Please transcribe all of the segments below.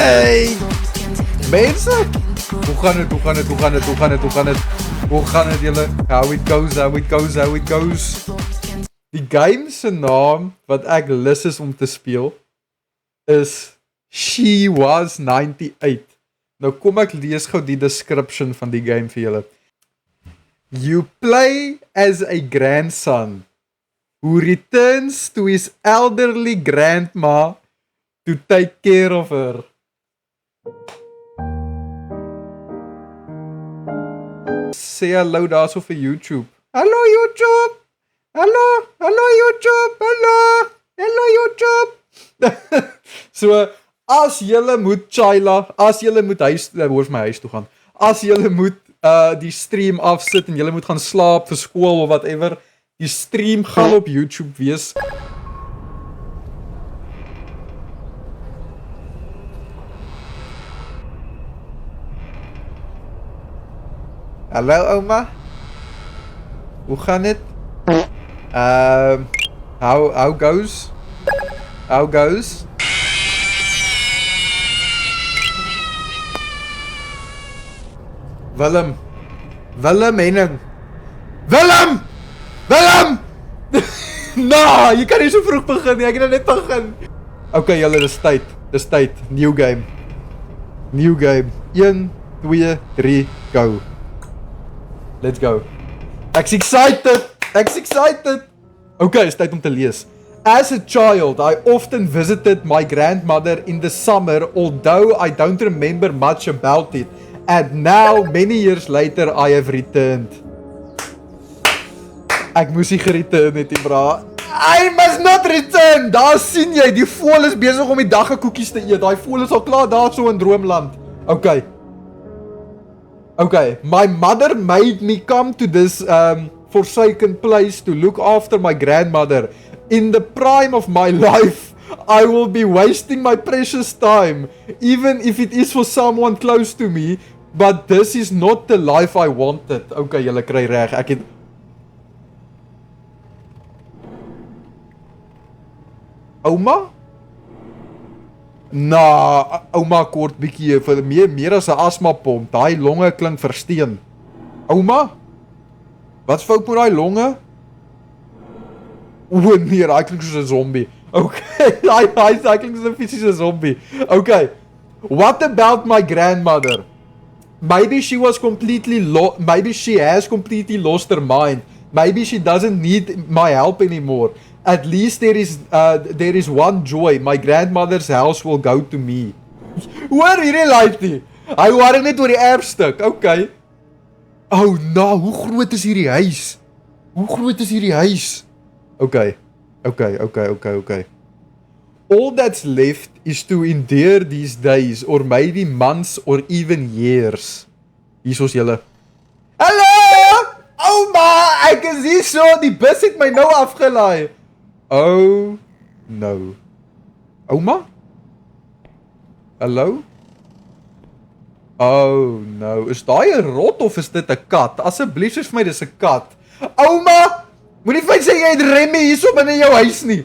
Hey! Mense! Hoe gaan het julle? How it goes. Die game se naam wat ek lus is om te speel is She Was 98. Nou kom ek lees gou die description van die game vir julle. You play as a grandson who returns to his elderly grandma to take care of her. Sê hallo daarso vir YouTube. Hallo YouTube. Hallo YouTube. So as julle moet Chila, as julle moet huis toe gaan. As julle moet die stream afsit en julle moet gaan slaap vir skool of whatever, die stream gaan op YouTube wees. Hallo ouma. Hoe gaan dit? How goes? Willem Henning. Willem! Nou, jy kan nie so vroeg begin nie, ek het net begin. Okay, julle, dis tyd. New game. 1, 2, 3, go. Let's go. Ek's excited. Okay, is tyd om te lees. As a child, I often visited my grandmother in the summer, although I don't remember much about it. And now, many years later, I have returned. Ek moes nie gereturn het, bra. I must not return! Daar sien jy, die voël is besig om die daggekoekies te eet. Daai voël is al klaar daar so in Droomland. Okay, my mother made me come to this forsaken place to look after my grandmother. In the prime of my life, I will be wasting my precious time, even if it is for someone close to me, but this is not the life I wanted. Okay, julle kry reg. Ek het Ouma? Ouma kort bietjie vir meer as 'n asmapomp. Daai longe klink versteen. Ouma? Wat's fout met daai longe? Nee, daai klink soos 'n zombie. Okay, daai klink soos 'n fisiese zombie. Okay. What about my grandmother? Maybe she has completely lost her mind. Maybe she doesn't need my help anymore. At least there is one joy. My grandmother's house will go to me. Hoor hierdie laaitjie. Hy worry net oor die erfstuk. Okay. Oh, nou, hoe groot is hierdie huis? Okay. All that's left is to endure these days, or maybe months, or even years. Hier is julle. Hallo! Ouma, ek is hier so, die bus het my nou afgelaai. Oh, no. Ouma? Hallo? Oh, no. Is daai 'n rot of is dit 'n kat? Asseblief sê vir my dis 'n kat. Ouma! Moenie vir my sê jy het remme hierso binne in jou huis nie.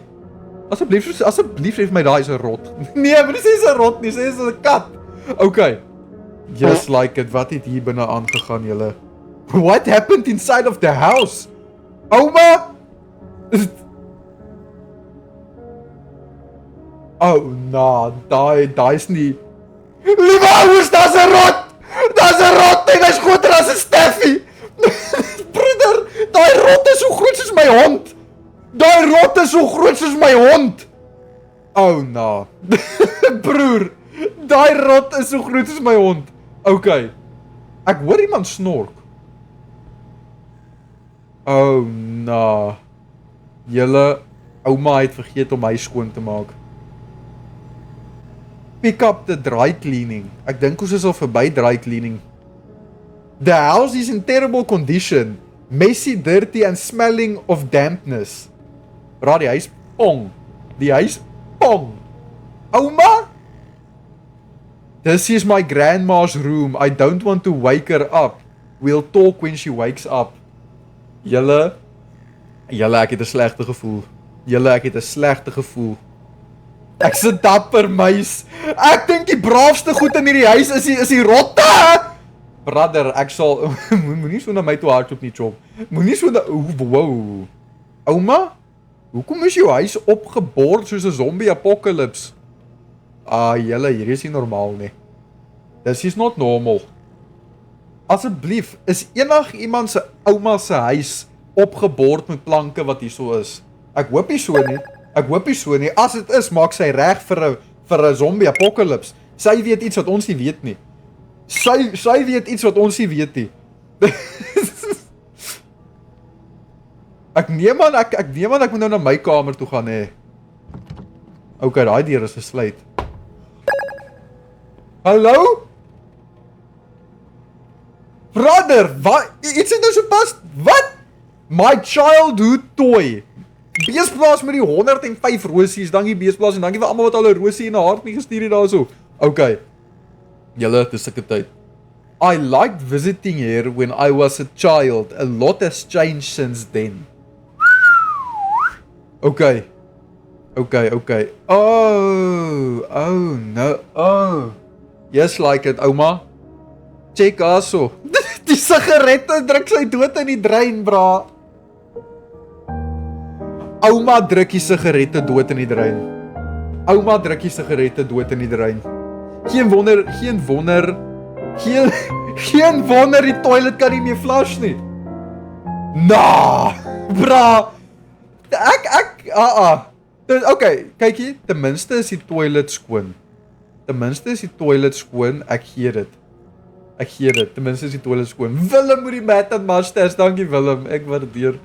Asseblief sê vir my daai is 'n rot. Nee, moenie sê dis 'n rot nie, sê dis 'n kat. Okay. Just like it. Wat het hier binne aangegaan, julle? What happened inside of the house? Ouma? Oh, nah, daai is nie. Liewe ouers, daar's 'n rot! En hy's groter as 'n Steffi! Broeder, daai rot is so groot soos my hond! Oh, nah. Broer, daai rot is so groot soos my hond. Okay. Ek hoor iemand snork. Oh, nah. Julle ouma het vergeet om hy skoon te maak. Pick up the dry cleaning. Ek dink ons is al verby dry cleaning. The house is in terrible condition. Messy, dirty and smelling of dampness. Bra, die huis pong. Ouma? This is my grandma's room. I don't want to wake her up. We'll talk when she wakes up. Julle, ek het 'n slegte gevoel. Ek's 'n dapper muis. Ek dink die braafste goed in hierdie huis is die rotte. Brother, ek sal moenie so na my toe hardloop nie, chop. Moenie so na wow. Ouma, hoekom is jou huis opgebord soos 'n zombie apocalypse? Julle, hier is nie normaal nie. This is not normal. Asseblief, is iemand se ouma se huis opgebord met planke wat hier so is? Ek hoop nie so nie. Ek hoop nie so nie. As dit is, maak sy reg vir 'n zombie apocalypse. Sy weet iets wat ons nie weet nie. Sy weet iets wat ons nie weet nie. Ek neem aan ek moet nou na my kamer toe gaan hê. Okay, daai deur is gesluit. Hallo? Brother, wat? Iets het nou so pas. Wat? My childhood toy. Beesplaas met die 105 rosies. Dankie Beesplaas en dankie vir almal wat al 'n rosie en 'n hart nie gestuur het daarso. Okay. Julle, dis sulke tyd. I liked visiting here when I was a child. A lot has changed since then. Okay. Oh no. Oh. Yes, like it, ouma. Check aso. Die sigarette druk sy dood in die drein, bra. Ouma druk die sigarette dood in die drein. Ouma druk die sigarette dood in die drein. Geen wonder die toilet kan nie meer flush nie. Nah, bra. Okay, kyk hier, ten minste is die toilet skoon. Ek gee dit. Ten minste is die toilet skoon. Willem met die mat en mustache, dankie Willem, ek waardeer.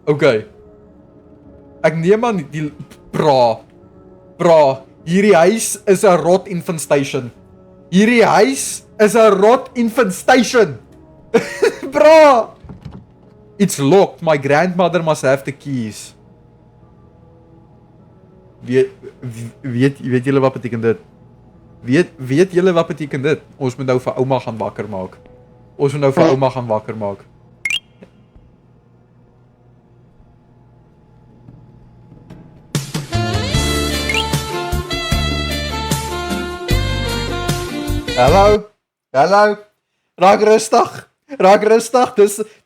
Okay. Ek neem aan die bra, hierdie huis is 'n rot infestation. Bra! It's locked. My grandmother must have the keys. Weet julle wat beteken dit? Weet julle wat beteken dit? Ons moet nou vir ouma gaan wakker maak. Hallo. Raak rustig.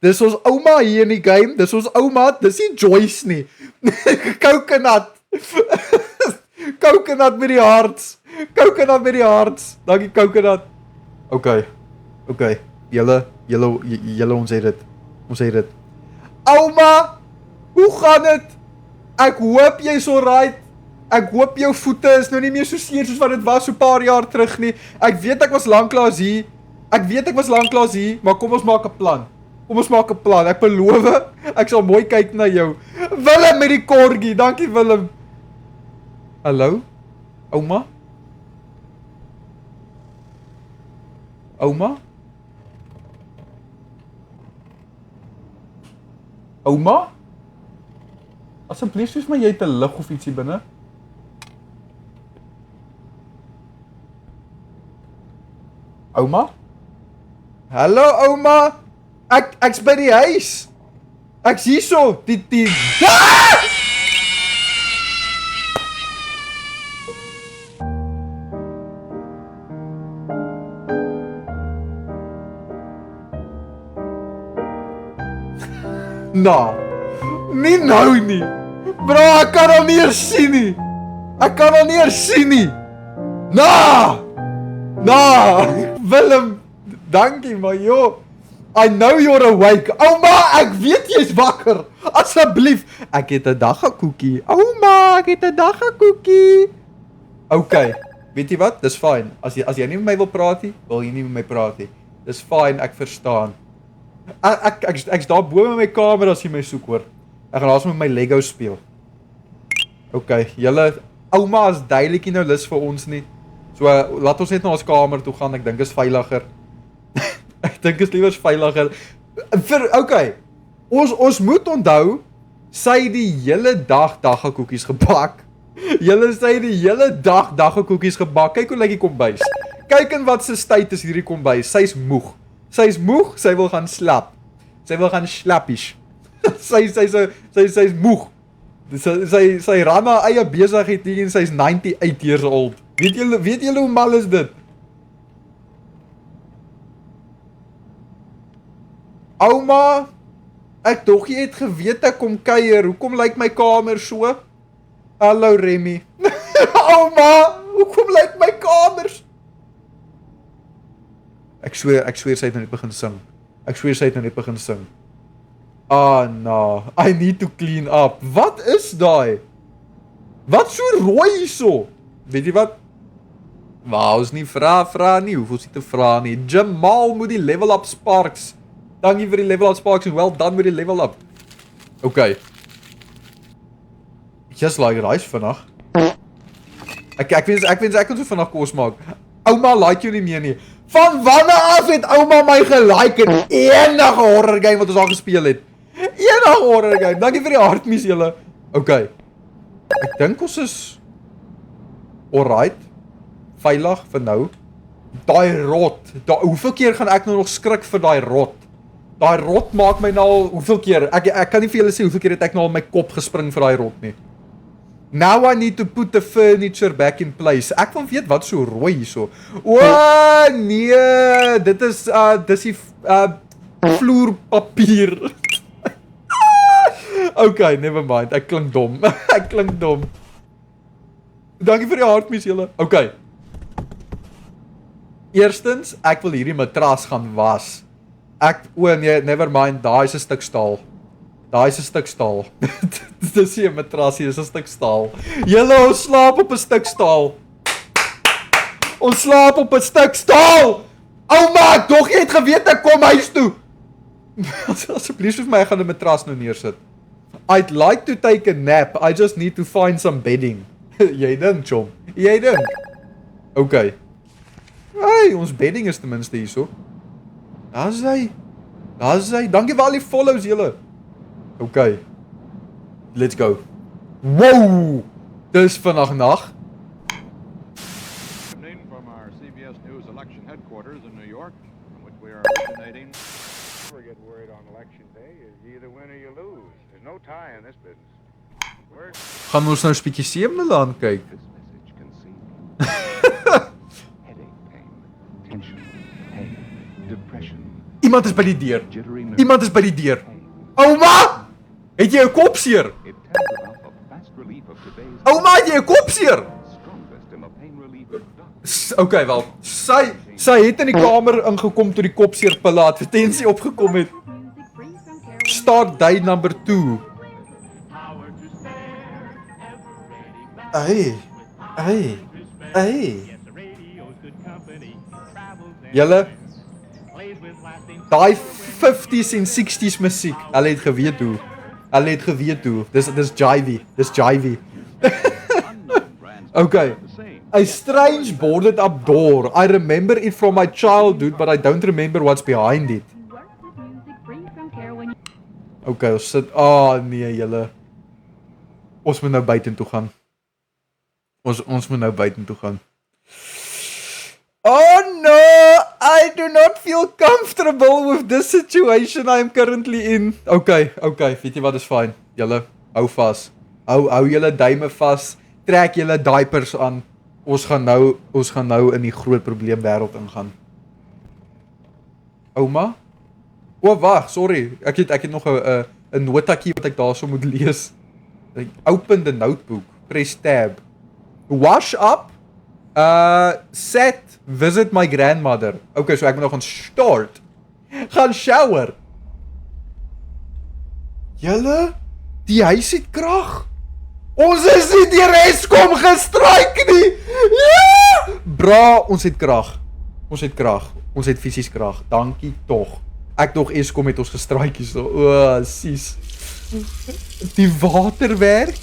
Dis ons ouma hier in die game. Dis ons ouma, dis nie Joyce nie. Coconut. Coconut met die hearts. Dankie Coconut. Okay. Julle ons het dit. Ouma, hoe gaan dit? Ek hoop jy's alright. Ek hoop jou voete is nou nie meer so seer soos wat dit was so 'n paar jaar terug nie. Ek weet ek was lanklaas hier, maar kom ons maak 'n plan. Ek beloof, ek sal mooi kyk na jou. Willem met die corgi, dankie Willem. Hallo? Ouma? Asseblief soos my jy het 'n lig of ietsie binne. Ouma? Hallo ouma. Ek's by die huis. Ek's hierso. Die nie nou nie. Bro, ek kan hom nie eers sien nie. Willem, dankie, maar joh. I know you're awake. Ouma, ek weet jy's wakker. Asseblief, ek het 'n daggakoekie. Ouma, ek het 'n daggakoekie. Okay, weet jy wat? Dis fyn. As jy nie met my wil praat nie, wil jy nie met my praat nie. Dis fyn, ek verstaan. Ek's daar bo in my kamer as jy my soek, hoor. Ek gaan laat met my Lego speel. Okay, julle, ouma is duidelik nie nou lus vir ons nie. So, laat ons net na ons kamer toe gaan, ek dink is veiliger. Ek dink is liewer veiliger. Okay, ons moet onthou, sy het die hele dag daggakoekies gebak. Sy het die hele dag daggakoekies gebak. Kyk hoe lyk die kombuis. Kyk in wat se tyd is hierdie kombuis. Sy's moeg, sy wil gaan slap. Sy wil gaan slappies. Sy's moeg. Sy ran haar eie besigheid hier en sy's 98 years old. Weet julle hoe mal is dit? Ouma, ek dog jy het geweet ek kom kuier. Hoekom lyk my kamer so? Hallo Remy. Ouma, hoekom lyk my kamers? Ek sweer sy het nou net begin sing. Ah, no. I need to clean up. Wat is daai? Wat so rooi hierso? Weet jy wat? Wou ons nie vra nie. Hoeveel is dit te vra nie? Jamal moet die level up Sparks. Dankie vir die level up Sparks en well done met die level up. Okay. Just like rice vandag. Ek wens ek kon so vandag kos maak. Ouma like jou nie meer nie. Van wanneer af het ouma my gelike in enige horror game wat ons al gespeel het? Enige horror game. Dankie vir die hartmies julle. Okay. Ek dink ons is alright. Veilig vir nou. Daai rot. Hoeveel keer gaan ek nou nog skrik vir daai rot? Daai rot maak my nou al hoeveel keer? Ek kan nie vir julle sê hoeveel keer het ek nou al my kop gespring vir daai rot nie. Now I need to put the furniture back in place. Ek wil weet wat so rooi hierso. O nee, dit is dis die vloerpapier. Okay, never mind. Ek klink dom. Dankie vir die hartmies julle. Okay. Eerstens, ek wil hierdie matras gaan was. Nee, never mind, daai is 'n stuk staal. Dis nie 'n matras nie, dis 'n stuk staal. Julle, ons slaap op 'n stuk staal. Ouma, dog jy het geweet ek kom huis toe. Asseblief vir my, ek gaan 'n matras nou neersit. I'd like to take a nap, I just need to find some bedding. Jy dink, chom. Okay. Hey, ons bedding is ten minste hierso. Daar's hy. Dankie vir al die follows julle. Okay. Let's go. Wow! Dis vandag nag. From our CBS News election headquarters in New York, from which we are originating. Never get worried on election day. You either win or you lose. There's no tie in this business. Gaan ons nou 'n bietjie Seemland kyk. This message conceived headache, pain, tension, pain, depression. Iemand is by die deur. Jittery Iemand Ouma! Het jy 'n kop seer? It tells about the fast relief of today's Ouma, het jy 'n kop seer? strongest in the pain relief doctor. Okay, wel. Sy het in die kamer ingekom toe die kopseerpille advertensie opgekom het. Start day number 2. Hey. Julle, daai 50s en 60s musiek, hulle het geweet hoe. Dis jivey. Okay. A strange boarded up door. I remember it from my childhood, but I don't remember what's behind it. Okay, ons sit. Nee, julle. Ons moet nou buitentoe gaan. Ons moet nou buitentoe gaan. Oh no, I do not feel comfortable with this situation I am currently in. Okay, weet jy wat is fyn. Julle, hou vas. Hou julle duime vas. Trek julle diapers aan. Ons gaan nou in die groot probleem wêreld ingaan. Ouma? Wag, sorry. Ek het nog 'n notaatjie wat ek daarso moet lees. Open the notebook. Press tab. Wash up. Set. Visit my grandmother. Okay, so ek moet nog gaan start. Gaan shower. Julle, die huis het krag. Ons is nie deur Eskom gestryk nie. Ja! Bra, ons het krag. Ons het fisies krag. Dankie tog. Ek dog Eskom het ons gestryk hierso. Sis. Die water werk.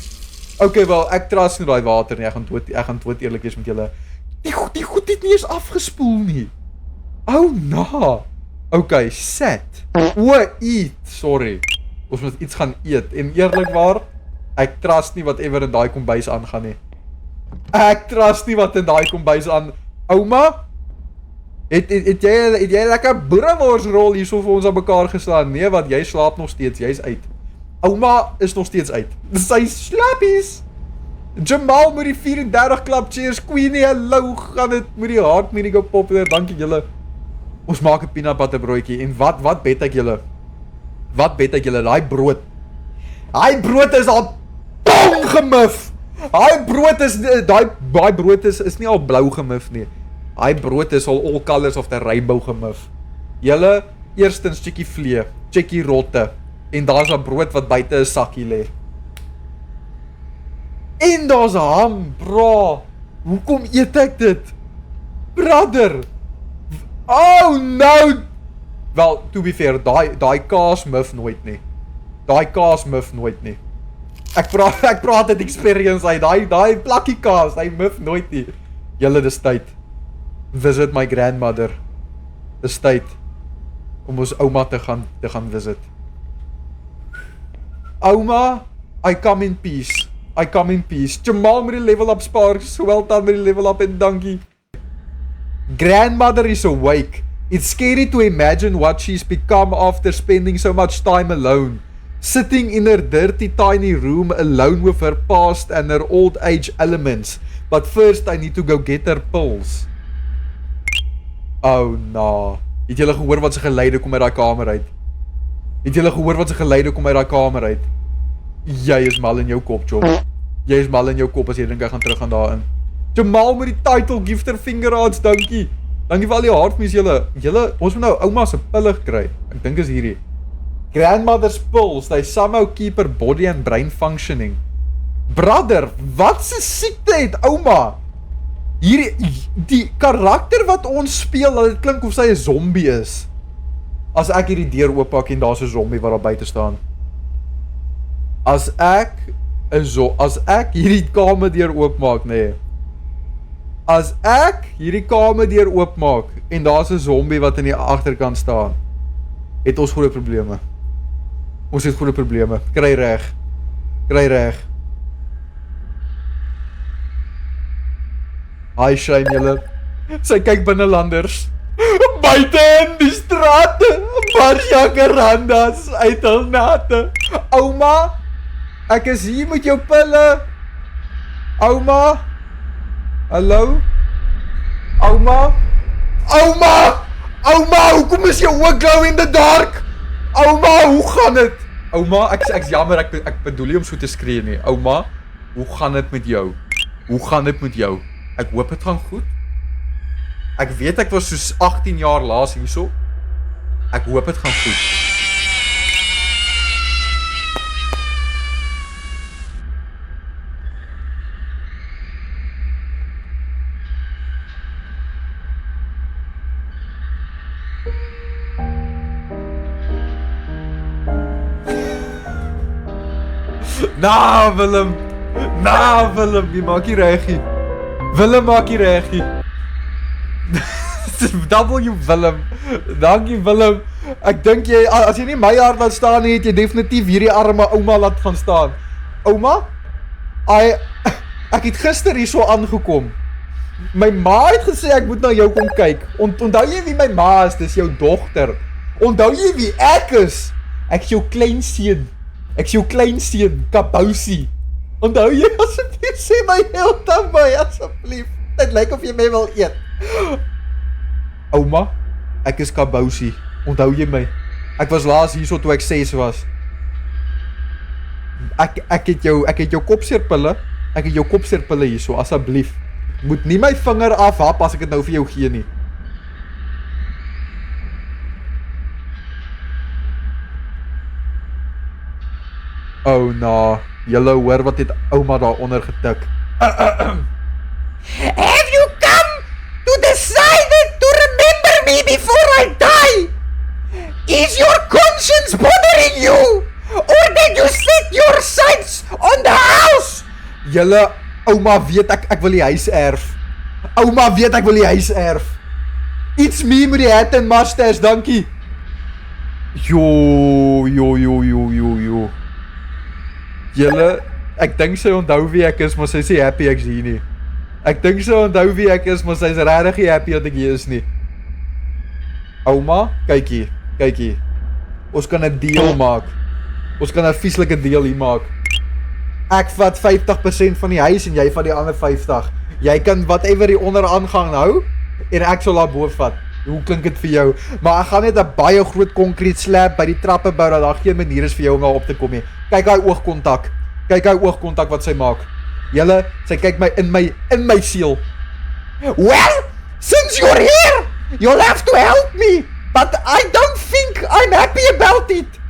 Okay, wel, ek trust nie daai water nie. Ek gaan dood eerlik wees met julle. Die goed het nie eens afgespoel nie. Na. Okay, set. Eat. Sorry. Ons moet iets gaan eet. En eerlikwaar, ek trust nie whatever in daai kombuis aangaan nie. Ouma? Het jy lekker boerewors rol hierso vir ons aan mekaar geslaan? Nee, wat jy slaap nog steeds. Jy's uit. Ouma is nog steeds uit. Sy slappies. Jamal met die 34 klap cheers, Queenie, hallo, gaan dit met die hart met die go popular, dankie julle. Ons maak 'n peanut butter broodjie en wat bet ek julle? Wat bet ek julle? Daai brood is al bong gemif. Daai brood is nie al blou gemif nie. Daai brood is al all colors of the rainbow gemif. Julle eerstens checkie vlee, checkie rotte en daar's 'n brood wat buite 'n sakkie lê. En daar's ham, bra. Hoekom eet ek dit? Brother. Oh no. Wel, to be fair, daai kaas mif nooit nie. Daai kaas mif nooit nie. Ek praat het experience uit. Daai plakkie kaas, hy mif nooit nie. Julle, dis tyd. Visit my grandmother. Dis tyd om ons ouma te gaan visit. Ouma, I come in peace. I come in peace. Jamal met die level up sparks, well done met die level up en dankie. Grandmother is awake. It's scary to imagine what she's become after spending so much time alone. Sitting in her dirty tiny room alone with her past and her old age elements. But first I need to go get her pills. Oh no. Het julle gehoor wat se geluide kom uit daai kamer uit? Het julle gehoor wat se geluide kom uit daai kamer uit? Jy is mal in jou kop, Job. Jy is mal in jou kop as jy dink ek gaan terug gaan daarin. Jamal met die title gifter finger arts, dankie. Dankie vir al die hartmies julle. Ons moet nou ouma se pille kry. Ek dink is hierdie. Grandmother's pills, they somehow keep her body and brain functioning. Brother, wat se siekte het ouma? Die karakter wat ons speel, dit klink of sy 'n zombie is. As ek hierdie deur ooppak en daar's 'n zombie wat daar buite staan. As ek hierdie kamerdeur oopmaak, nee. As ek hierdie kamerdeur oopmaak en daar's 'n zombie wat in die agterkant staan, het ons groot probleme. Ons het groot probleme. Kry reg. Hi Shane julle. Sy kyk binnelanders. Buite in die strate. Jacarandas uit hul nate. Ouma, ek is hier met jou pille. Ouma. Hallo? Ouma, hoekom is jou oë glow in the dark? Ouma, hoe gaan dit? Ouma, ek's jammer, ek bedoel nie om so te skree nie. Ouma, hoe gaan dit met jou? Ek hoop dit gaan goed. Ek weet ek was soos 18 jaar laas hierso. Ek hoop dit gaan goed. Willem, jy maak nie regie. Willem maak nie regie. W Willem. Dankie Willem. Ek dink jy, as jy nie my hart laat staan nie, het jy definitief hierdie arme ouma laat gaan staan. Ouma? Ek het gister hier so aangekom. My ma het gesê ek moet na jou kom kyk. Onthou jy wie my ma is? Dis jou dogter. Onthou jy wie ek is? Ek is jou kleinseun. Kabousie. Onthou jy asseblief sê my heel aan my, asseblief. Dit lyk of jy my wil eet. Ouma, ek is Kabousie. Onthou jy my? Ek was laas hierso toe ek 6 was. Ek het jou kopseerpille. Ek het jou kopseerpille hierso, asseblief. Moet nie my vinger afhap as ek dit nou vir jou gee nie. Oh no, julle hoor wat het ouma daaronder getik. Have you come to decide to remember me before I die? Is your conscience bothering you? Or did you set your sights on the house? Julle, ouma weet ek wil die huis erf. Ouma weet ek wil die huis erf. It's me met die hat en mustache, dankie. Jo. Julle, ek dink sy onthou wie ek is, maar sy sê happy ek's hier nie. Ek dink sy onthou wie ek is, maar sy is regtig nie happy dat ek hier is nie. Ouma, kyk hier. Ons kan 'n deal maak. Ons kan 'n vieslike deal hier maak. Ek vat 50% van die huis en jy vat die ander 50. Jy kan whatever hier onder aangang hou en ek sal daarbo vat. Hoe klink dit vir jou? Maar ek gaan net 'n baie groot konkrete slab by die trappe bou dat daar geen manier is vir jou om daar op te kom nie. Kyk hy oogkontak. Kyk hy oogkontak wat sy maak. Julle, sy kyk my in my siel. Well, since you're here, you'll have to help me. But I don't think I'm happy about it.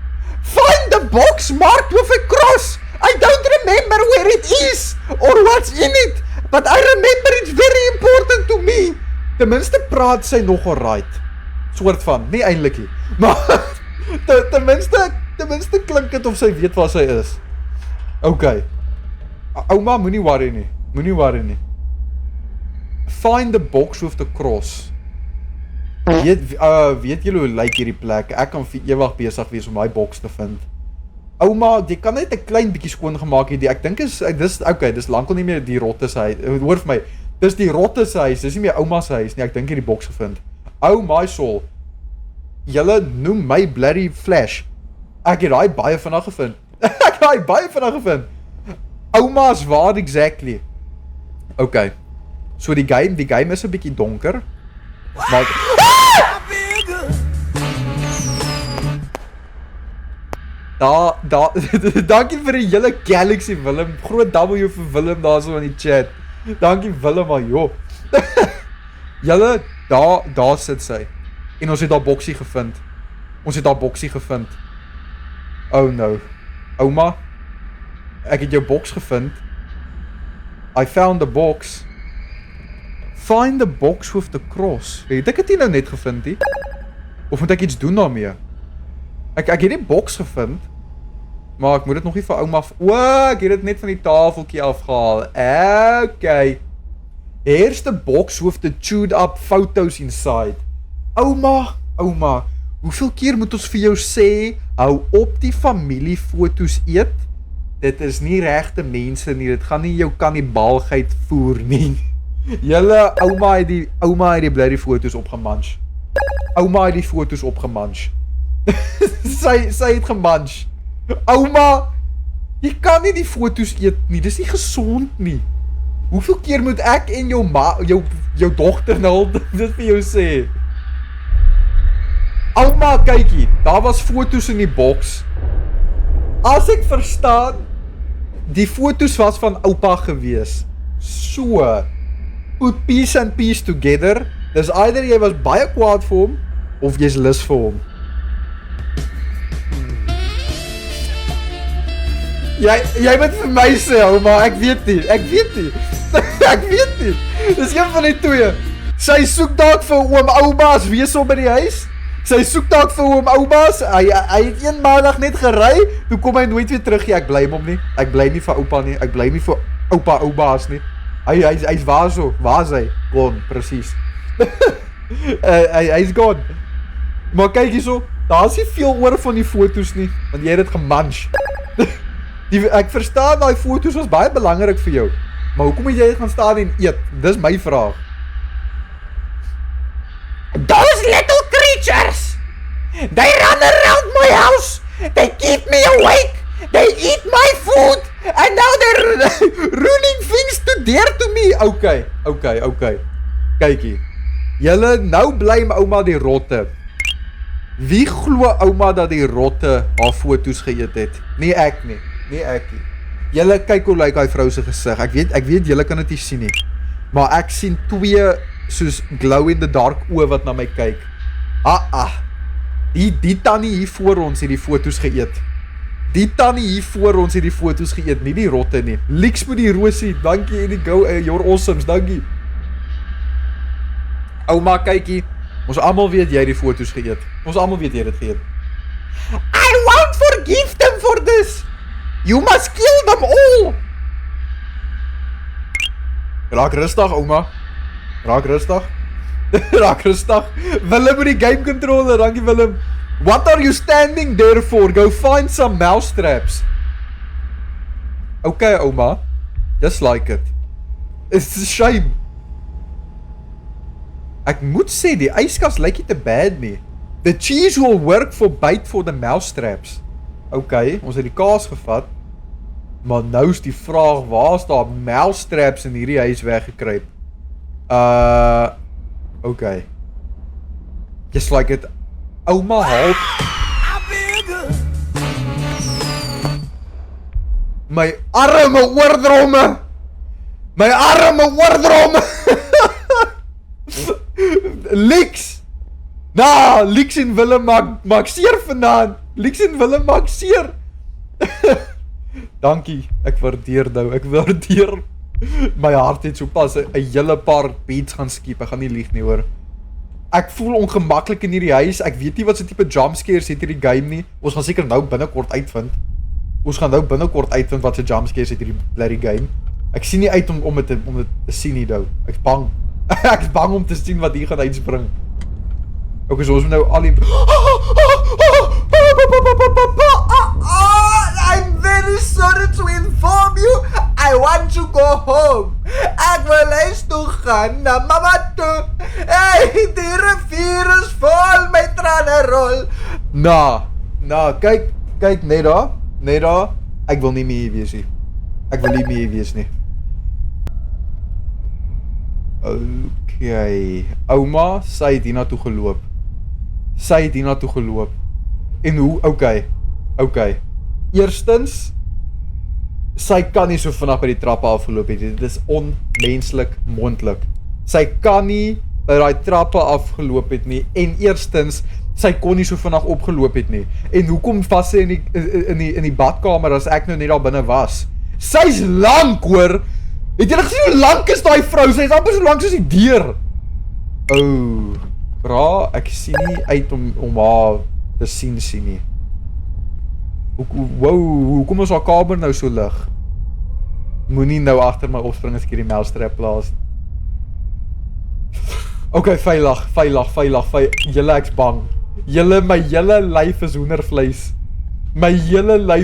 Find the box marked with a cross. I don't remember where it is or what's in it. But I remember it's very important to me. Ten minste praat sy nog alright. Soort van, nie eintlik nie. Maar ten minste klink dit of sy weet waar sy is. Okay. Ouma, moenie worry nie. Moenie worry nie. Find the box with the cross. Weet julle hoe lyk hierdie plek? Ek kan vir ewig besig wees om daai boks te vind. Ouma, jy kan net 'n klein bietjie skoon gemaak hierdie. Ek dink dis lankal nie meer die rotte se huis. Hoor vir my. Dis die rotte se huis. Dis nie meer ouma se huis nie. Ek dink hierdie boks gevind. Oh my soul. Julle noem my bloody Flash. Ek het daai baie vinnig gevind. Ek het daai baie vinnig gevind. Ouma's waar exactly. Okay. So die game is 'n bietjie donker. Maar dankie vir die hele Galaxy Willem. Groot W vir Willem daarso in die chat. Dankie Willem maar joh. Julle daar sit sy. En ons het daar boksie gevind. Oh no. Ouma, ek het jou boks gevind. I found the box. Find the box with the cross. Het ek dit nou net gevind nie? Of moet ek iets doen daarmee? Ek het die boks gevind. Maar ek moet dit nog nie vir ouma ek het dit net van die tafeltjie afgehaal. Okay. Here's the box with the chewed up photos inside. Ouma, hoeveel keer moet ons vir jou sê, hou op die familiefoto's eet? Dit is nie regte mense nie, dit gaan nie jou kannibaalheid voer nie. Julle, ouma het die bloody foto's opgemunch. Ouma het die foto's opgemunch. sy het gemunch. Ouma, jy kan nie die foto's eet nie, dis nie gesond nie. Hoeveel keer moet ek en jou dogter nou dit vir jou sê? Ouma, kykie, daar was foto's in die boks. As ek verstaan, die foto's was van oupa gewees. So, put piece and piece together. Dis either jy was baie kwaad vir hom, of jy's lus vir hom. Jy moet vir my sê, ouma, ek weet nie. Ek weet nie. Dis een van die twee. Sy soek dalk vir oom ouma's wees om by die huis. Sy soek dalk vir oom ouma's. Hy het een maandag net gery, toe kom hy nooit weer terug nie. Ek bly hom nie. Ek bly nie vir oupa nie. Ek bly nie vir ouma's nie. Hy's waar so. Waar is hy? Gone, presies. Hy's gone. Maar kyk hierso, daar is nie veel oor van die foto's nie, want jy het dit gemunch. Ek verstaan daai foto's was baie belangrik vir jou. Maar hoekom moet jy gaan staan en eet? Dis my vraag. Those little creatures! They run around my house! They keep me awake! They eat my food! And now they're ruining things to dear to me! Okay. Kykie. Julle nou blame ouma die rotte. Wie glo ouma dat die rotte haar foto's geëet het? Nie ek nie. Julle kyk hoe lyk hy vrou se gesig. Ek weet julle kan dit nie sien nie. Maar ek sien twee soos glow in the dark oë wat na my kyk. Die tannie hier voor ons het die foto's geëet. Nie die rotte nie. Liks met die rosie, dankie en die go, your awesomes, dankie. Ouma, kykie, ons almal weet jy die foto's geëet. Ons almal weet jy dit geëet. I won't forgive them for this! You must kill them all! Raak rustig, ouma. Raak rustig. Willem met die game controller, dankie Willem. What are you standing there for? Go find some mousetraps. Okay, ouma. Just like it. It's a shame. Ek moet sê, die yskas lyk nie te bad nie. The cheese will work for bait for the mousetraps. Okay, ons het die kaas gevat. Maar nou is die vraag, waar is daar mousetraps in hierdie huis weggekruip? Okay. Just like it. Ouma haal. My arme oordromme! My arme oordromme! Leeks! Nou, Leeks en Willem maak seer vanaand. Leeks en Willem maak seer. Dankie, ek waardeer nou, ek waardeer. My hart het so pas 'n hele paar beats gaan skiep, ek gaan nie lieg nie hoor. Ek voel ongemaklik in hierdie huis, ek weet nie wat so tipe jumpscares het hierdie game nie. Ons gaan seker nou binnekort uitvind. Ons gaan nou binnekort uitvind wat se jumpscares het hierdie bloody game. Ek sien nie uit om dit te sien nie nou. Ek's bang. Ek's bang om te sien wat hier gaan uitspring. Okay, so ons moet nou al die I'm very sorry to inform you. I want to go home. Ek wil huis toe gaan na mama toe. Hey, die rivier is vol my trane rol. Nou, kyk net daar. Ek wil nie meer hier wees nie. Ek wil nie meer hier wees nie. Okay. Ouma, sy het hiernatoe geloop. En hoe? Okay. Eerstens, sy kan nie so vinnig by die trappe afgeloop het. Dit is onmenslik moontlik. Sy kan nie by die trappe afgeloop het nie. En eerstens, sy kon nie so vinnig opgeloop het nie. En hoekom was sy in die badkamer as ek nou net daar binne was? Sy's lank hoor. Het julle gesien hoe lank is daai vrou? Sy's amper so lank soos die deur. Bra, ek sien nie uit om haar te sien nie. Hoekom is haar kamer nou so lig? Moenie nou agter my opspring as ek hierdie mousetrap plaas. Okay, veilig. Julle ek's bang. My hele lyf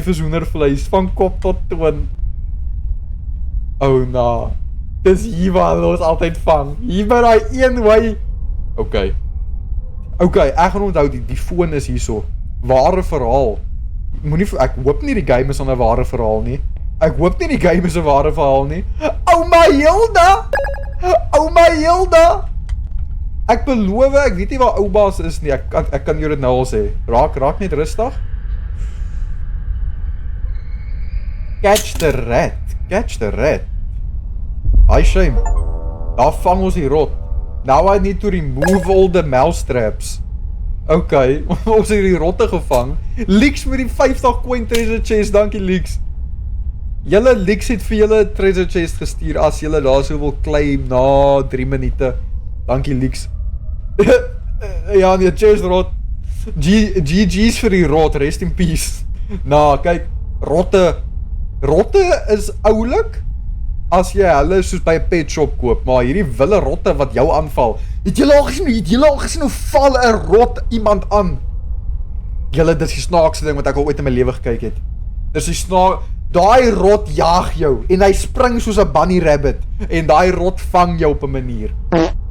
is hoendervleis. Van kop tot toon. Nou. Dis hier waar ons altyd vang. Hier by daai een wy. Okay, ek gaan onthou die foon is hierso. Ware verhaal. Ek hoop nie die game is aan 'n ware verhaal nie. Ouma Hilda! Ek beloof, ek weet nie waar oubaas is nie. Ek kan jou dit nou al sê. Raak net rustig. Catch the rat. Hi shame. Daar vang ons die rot. Now I need to remove all the mousetraps. Okay, ons het die rotte gevang. Leeks met die 50 coin treasure chest, dankie Leeks. Julle Leeks het vir julle treasure chest gestuur as julle daar so wil claim na 3 minute. Dankie Leeks. Ja, die chest rot. GG's vir die rot, rest in peace. Kyk, rotte is oulik as jy hulle soos by 'n pet shop koop, maar hierdie wille rotte wat jou aanval. Het julle al gesien hoe val 'n rot iemand aan? Julle, dis die snaakste ding wat ek al ooit in my lewe gekyk het. Dis die daai rot jaag jou en hy spring soos 'n bunny rabbit en daai rot vang jou op 'n manier.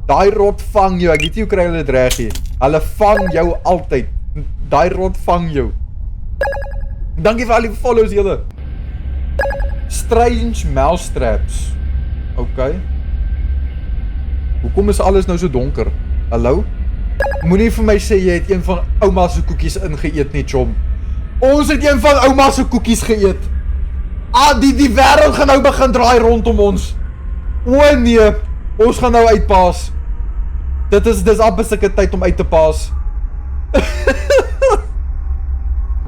Daai rot vang jou, ek weet nie hoe kry hulle dit reg hier. Hulle vang jou altyd. Daai rot vang jou. Dankie vir al die follows julle. Strange mousetraps. Okay. Hoekom is alles nou so donker? Hallo? Moenie vir my sê jy het een van ouma se koekies ingeëet nie, chom. Ons het een van ouma se koekies geëet. Die wêreld gaan nou begin draai rondom ons. O nee, ons gaan nou uitpaas. Dis amper sulke tyd om uit te paas.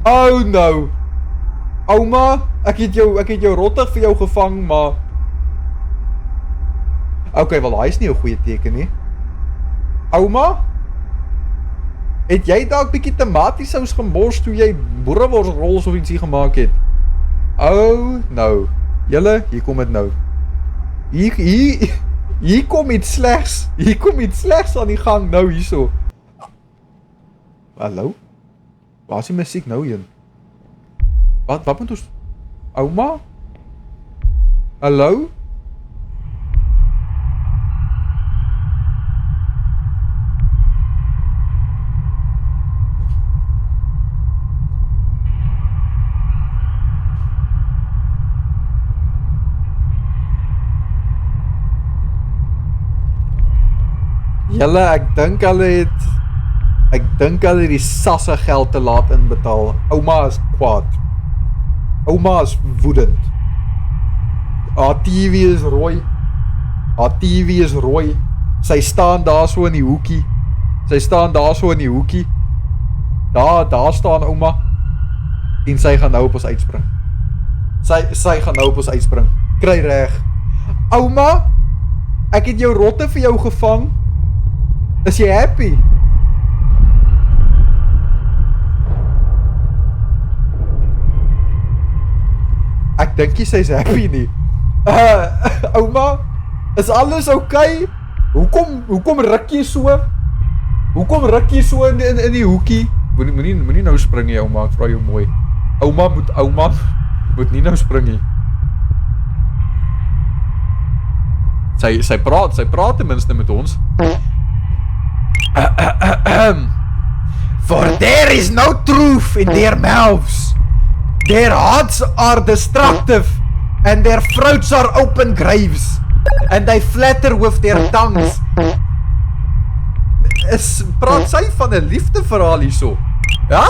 Oh no. Ouma, ek het jou rottig vir jou gevang, maar okay, wel, hy is nie 'n goeie teken nie. Ouma? Het jy dalk bietjie tomatiesous gemors toe jy boereworsrolls of ietsie gemaak het? Oh, nou. Julle, hier kom dit nou. Hier kom iets slegs. Hier kom iets slegs aan die gang nou hierso. Hallo? Waar is die musiek nou heen? Wat moet ons... Ouma? Hallo? Julle, ek dink hulle die sasse geld te laat inbetaal. Ouma is kwaad. Ouma is woedend. Haar TV is rooi. Sy staan daar so in die hoekie. Daar staan ouma. En sy gaan nou op ons uitspring. Sy gaan nou op ons uitspring. Kry reg. Ouma, ek het jou rotte vir jou gevang. Is jy happy? Ek dink jy sy's happy nie. Ouma, is alles okay? Hoekom ruk jy so? Hoekom ruk jy so in die hoekie? Moenie nou spring nie, ouma, ek vra jou mooi. Ouma moet nie nou spring nie. Sy praat ten minste met ons. For there is no truth in their mouths. Their hearts are destructive, and their throats are open graves, and they flatter with their tongues. Praat sy van 'n liefdeverhaal hierso? Ja?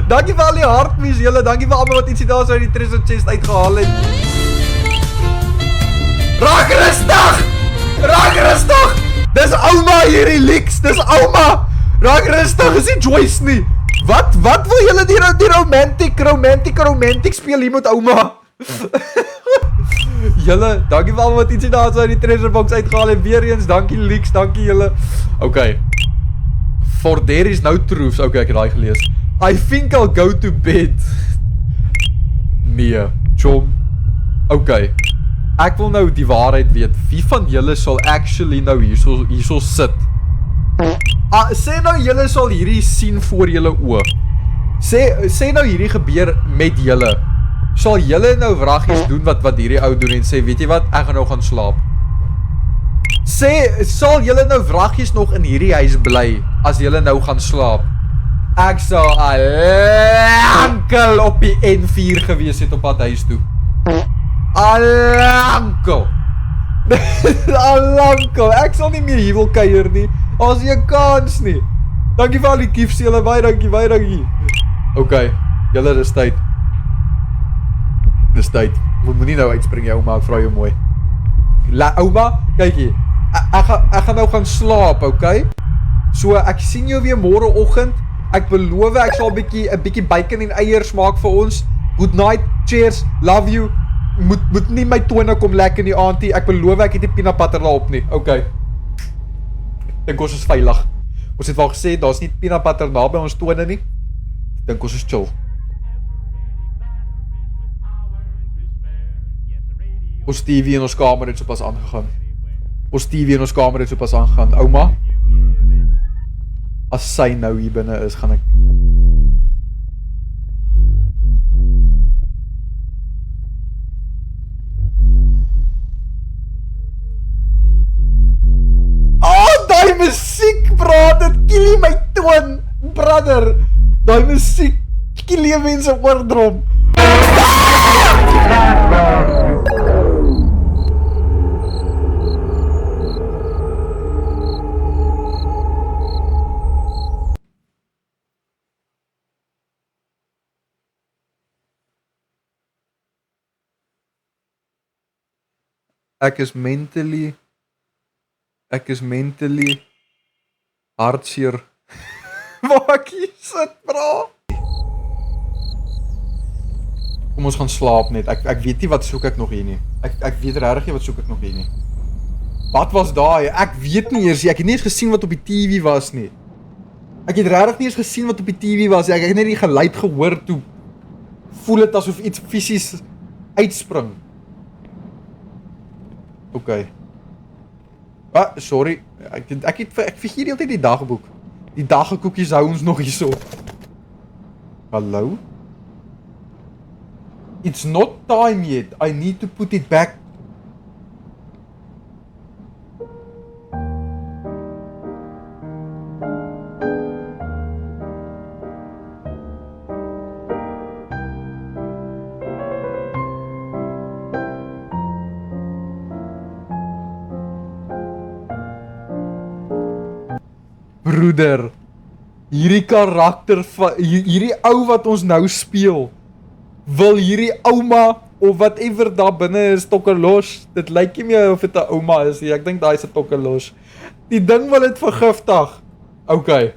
Dankie vir al die hartmies julle, dankie vir almal wat ietsie daar so uit die treasure chest uitgehaal het. Raak rustig! Dis ouma hierdie leaks, dis ouma! Raak rustig, is nie Joyce nie. Wat wil julle die romantic speel hier met ouma? Julle, dankie vir almal wat ietsie daar so uit die treasure box uitgehaal het. Weer eens, dankie leaks, dankie julle. Okay. For there is no truths. Okay, ek het daai gelees. I think I'll go to bed. Nee, chom. Okay. Ek wil nou die waarheid weet. Wie van julle sal actually nou hierso sit? Sê nou julle sal hierdie sien voor julle oë. Sê nou hierdie gebeur met julle. Sal julle nou wraggies doen wat hierdie ou doen en sê, weet jy wat, ek gaan nou gaan slaap. Sal julle nou wraggies nog in hierdie huis bly as julle nou gaan slaap? Ek sal al lankal op die N4 gewees het op pad huis toe. Al lankal. Ek sal nie meer hier wil kuier nie. As jy kans nie. Dankie vir al die gifts julle, baie dankie. Okay, julle dis tyd. Moet nie nou uitspring jy ouma, ek vra jou mooi. Ouma, kyk hier. Ek gaan nou gaan slaap, okay? So ek sien jou weer môreoggend. Ek beloof ek sal 'n bietjie bacon en eiers maak vir ons. Good night, cheers, love you. Moet nie my tone kom lek in die aandie. Ek beloof ek het nie peanut butter daarop nie. Okay. Dink ons is veilig. Ons het al gesê daar's nie peanut butter naby ons tone nie. Dink ons is chill. Ons TV in ons kamer het sopas aangegaan. Ouma, as sy nou hier binne is, gaan ek... Die musiek, bro, dit kill my toon, brother. Die musiek kill jy mense oordrom. Ek is mentally hartseer. Waar ek hier sit, bro. Kom ons gaan slaap net. Ek weet nie wat soek ek nog hier nie. Ek weet regtig nie wat soek ek nog hier nie. Wat was daai? Ek weet nie eers. Ek het nie eens gesien wat op die TV was nie. Ek het regtig nie eens gesien wat op die TV was. Ek het net die geluid gehoor toe. Voel dit asof iets fisies uitspring. Okay. Sorry. Ek vergeet die hele tyd die dagboek. Die daggekoekies hou ons nog hierso. Hallo? It's not time yet. I need to put it back. broeder, hierdie karakter, hierdie ou wat ons nou speel, wil hierdie ouma, of whatever daar binne is, tokkelos, dit lyk nie meer of dit 'n ouma is nie, ek dink daai is 'n tokkelos. Die ding wil dit vergiftig. Okay.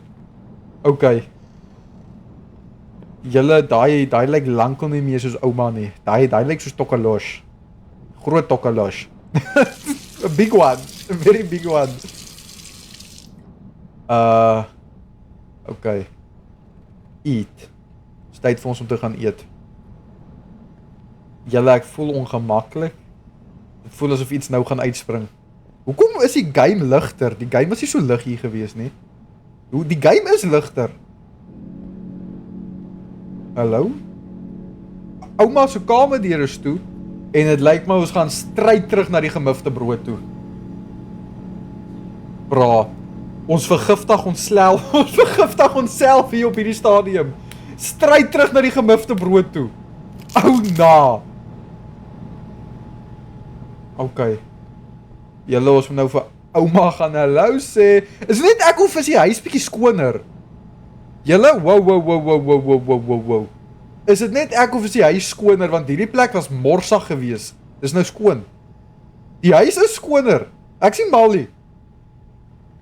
Julle, daai lyk lankal nie meer soos ouma nie. Daai lyk soos tokkelos. Groot tokkelos. A big one. A very big one. Okay. Eat. Dis tyd vir ons om te gaan eet. Julle, ek voel ongemaklik. Dit voel asof iets nou gaan uitspring. Hoekom is die game ligter? Die game was nie so lig hier gewees nie. Die game is ligter. Hallo? Ouma se kamerdeur is toe en dit lyk my ons gaan stryd terug na die gemifte brood toe. Bra, ons vergiftig onsself hier op hierdie stadium. Stryd terug na die gemifte brood toe. Ou na. Okay. Julle, ons moet nou vir ouma gaan hallo sê. Is net ek of is die huis bietjie skoner? Julle, wow. Is dit net ek of is die huis skoner? Want hierdie plek was morsig gewees. Dis nou skoon. Die huis is skoner. Ek sien Mali.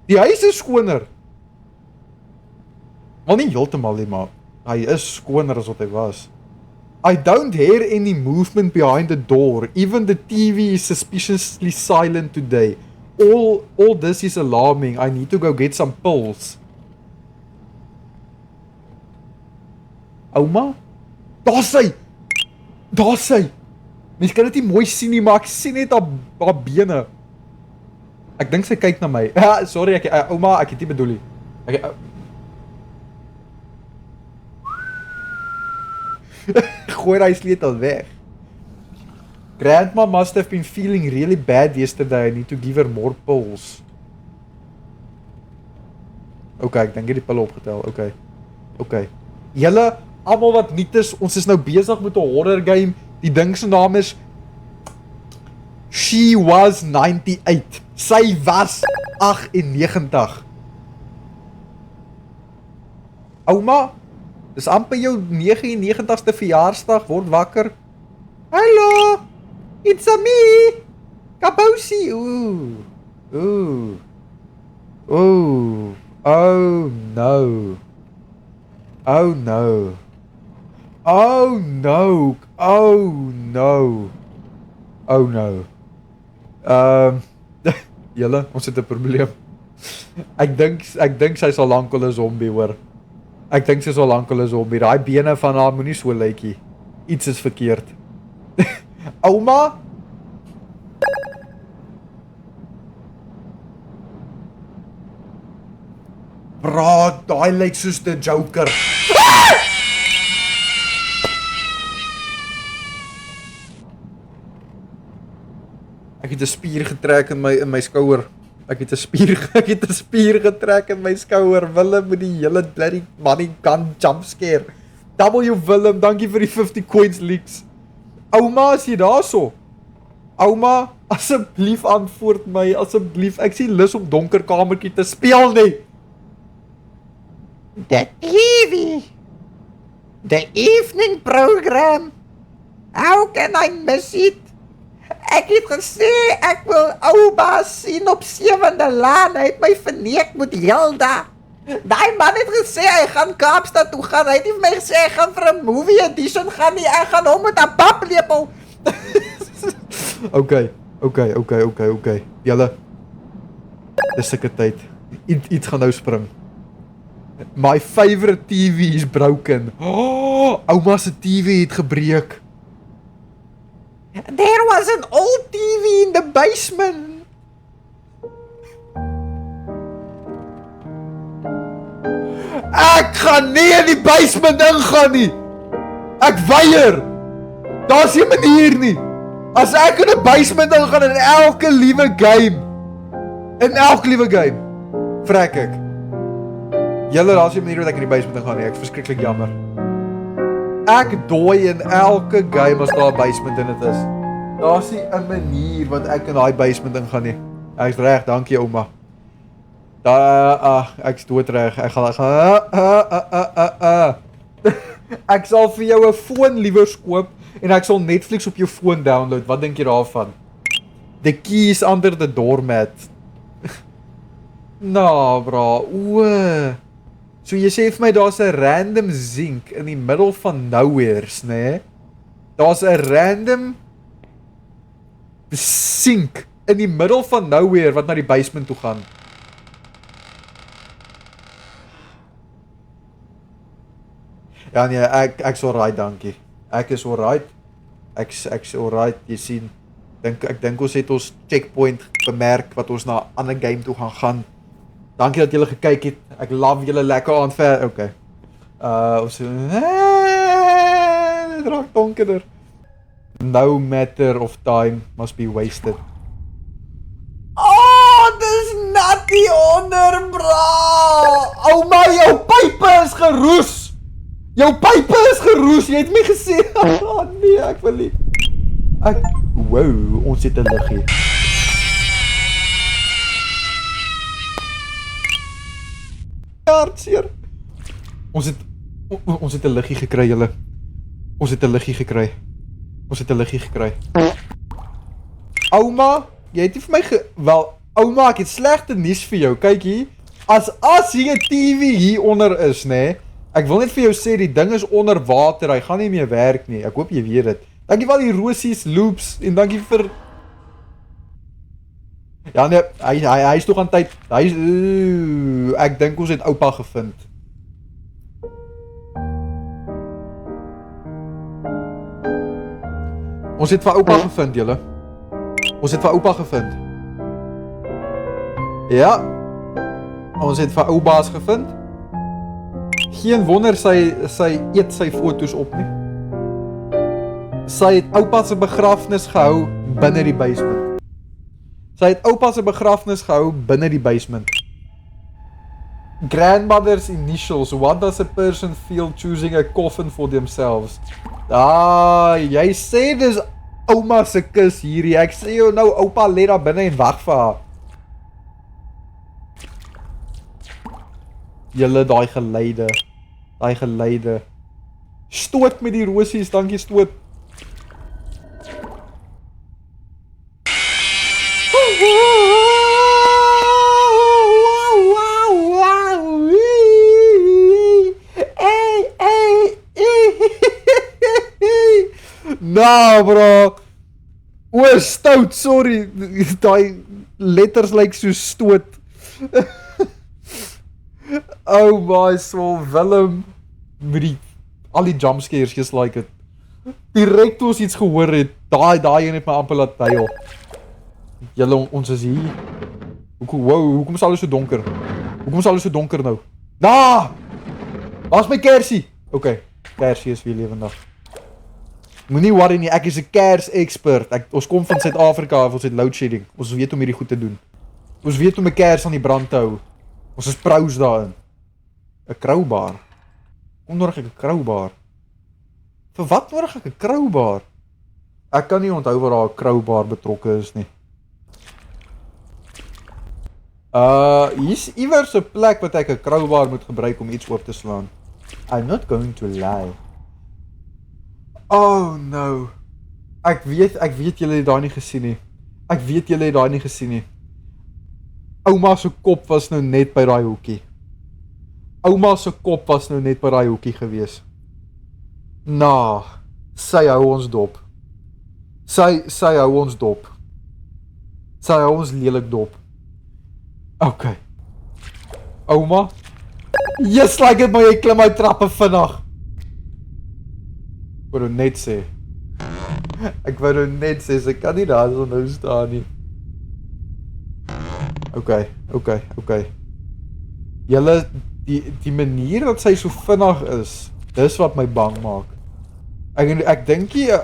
Die huis is skoner. Wel nie heeltemal nie, maar hy is skoner as wat hy was. I don't hear any movement behind the door. Even the TV is suspiciously silent today. All this is alarming. I need to go get some pills. Ouma? Daar sy! Mens kan dit nie mooi sien nie, maar ek sien net haar bene. Ek dink sy kyk na my. Sorry, ouma, ek het nie bedoel nie. Gooi hy sleutel weg. Grandma must have been feeling really bad yesterday. I need to give her more pills. Okay, ek dink ek het die pille opgetel. Okay. Julle, almal wat niet is, ons is nou besig met 'n horror game. Die ding se naam is She Was 98. Sy was 98. Ouma, dis amper jou 99ste verjaarsdag, word wakker. Hallo, it's a me, Kabousie. Ooh. Oh no. Julle, ons het 'n probleem. Ek dink sy sal lankal 'n zombie hoor. Ek dink sy is al lankal 'n zombie. Daai bene van haar moenie so lykie. Iets is verkeerd. Ouma? Bra, daai lyk soos die Joker. Ek het 'n spier getrek in my skouer. Ek het 'n spier getrek in my skouer. Willem met die hele bloody money gun jump scare. W Willem, dankie vir die 50 coins leaks. Ouma, is jy daarso? Ouma, asseblief antwoord my, asseblief. Ek sien lus om donker kamertjie te speel nie. The TV. The evening program. How can I miss it? Ek het gesê ek wil ouma sien op 7de Laan. Hy het my verneek met Hilda. Daai man het gesê hy gaan Kaapstad toe gaan. Hy het nie vir my gesê hy gaan vir 'n movie edition gaan nie. Ek gaan hom met 'n paplepel. Okay. Julle. Dis seker tyd. Iets gaan nou spring. My favorite TV is broken. Ouma se TV het gebreek. There was an old TV in the basement. Ek gaan nie in die basement ingaan nie. Ek weier. Daar's nie 'n manier nie. As ek in 'n basement ingaan in elke liewe game, vrek ek. Julle, daar's nie 'n manier wat ek in die basement ingaan nie. Ek is verskriklik jammer. Ek dooi in elke game as daar 'n basement in dit is. Daar's nie 'n manier wat ek in daai basement ingaan nie. Ek's reg, dankie ouma. Ek's doodreg. Ek gaan ek sal vir jou 'n foon liewers koop en ek sal Netflix op jou foon download. Wat dink jy daarvan? The key is under the doormat. Nou, bra. O. So jy sê vir my daar's 'n random zinc in die middel van nowheres, né? Nee? Daar's 'n random sink in die middel van nowhere wat na die basement toe gaan. Ja nee, ek's alright, dankie. Ek is alright. Ek's alright, jy sien. Ek dink ons het ons checkpoint bemerk wat ons na 'n ander game toe gaan. Dankie dat julle gekyk het. Ek love julle lekker aan ver. Okay. Ons dit raak donkerder. No matter of time must be wasted. Oh, dis natty onder, bra. Ouma, jou pype is geroes. Jou pype is geroes. Jy het my gesê. Oh nee, ek wil nie. Wow, ons het 'n liggie. Hartseer. Ons het 'n liggie gekry, julle. Ons het 'n liggie gekry. Ouma, jy het nie vir my wel, ouma, ek het slegte nuus vir jou. Kyk hier. As hier 'n TV hier onder is, nê? Ek wil net vir jou sê die ding is onder water. Hy gaan nie meer werk nie. Ek hoop jy weet dit. Dankie vir al die rosies, loops en dankie vir ja nee, hy is nog aan tyd. Ek dink ons het oupa gevind. Ons het vir oupa gevind, julle. Ons het vir oupa gevind. Ja. Ons het vir oubaas gevind. Geen wonder sy eet sy foto's op nie. Sy het oupa se begrafnis gehou binne die basement. Grandmother's initials. What does a person feel choosing a coffin for themselves? Jy sê dis ouma se kus hierdie. Ek sê jou nou, oupa lê daar binne en wag vir haar. Julle daai geleide. Stoot met die rosies, dankie stoot. Nou bro. O, stout, sorry. Daai letters lyk so stoot. Oh my soul, Willem. Met al die jumpscares just like it. Direk toe ons iets gehoor het, daai een het my amper laat huil. Julle, ons is hier. Hoekom is alles so donker? Nou? Waar's my kersie? Okay, kersie is weer lewendig. Moenie worry nie, ek is 'n kers expert. Ons kom van Suid-Afrika af, ons het load shedding. Ons weet hoe om hierdie goed te doen. Ons weet hoe om 'n kers aan die brand te hou. Ons is pros daarin. 'n Crowbar. Kom nodig ek 'n crowbar? Vir wat nodig ek 'n crowbar? Ek kan nie onthou waar daar 'n crowbar betrokke is nie. Hier's iewers 'n plek wat ek 'n crowbar moet gebruik om iets oop te slaan. I'm not going to lie. Oh no. Ek weet julle het daai nie gesien nie. Ouma se kop was nou net by daai hoekie. Gewees. Sy hou ons dop. Sy hou ons dop. Sy hou ons lelik dop. Okay. Ouma? Yes, like it, maar jy klim uit trappe vinnig. Ek wou net sê, sy kan nie daar so nou staan nie. Okay. Julle, die manier dat sy so vinnig is, dis wat my bang maak. Ek dink nie 'n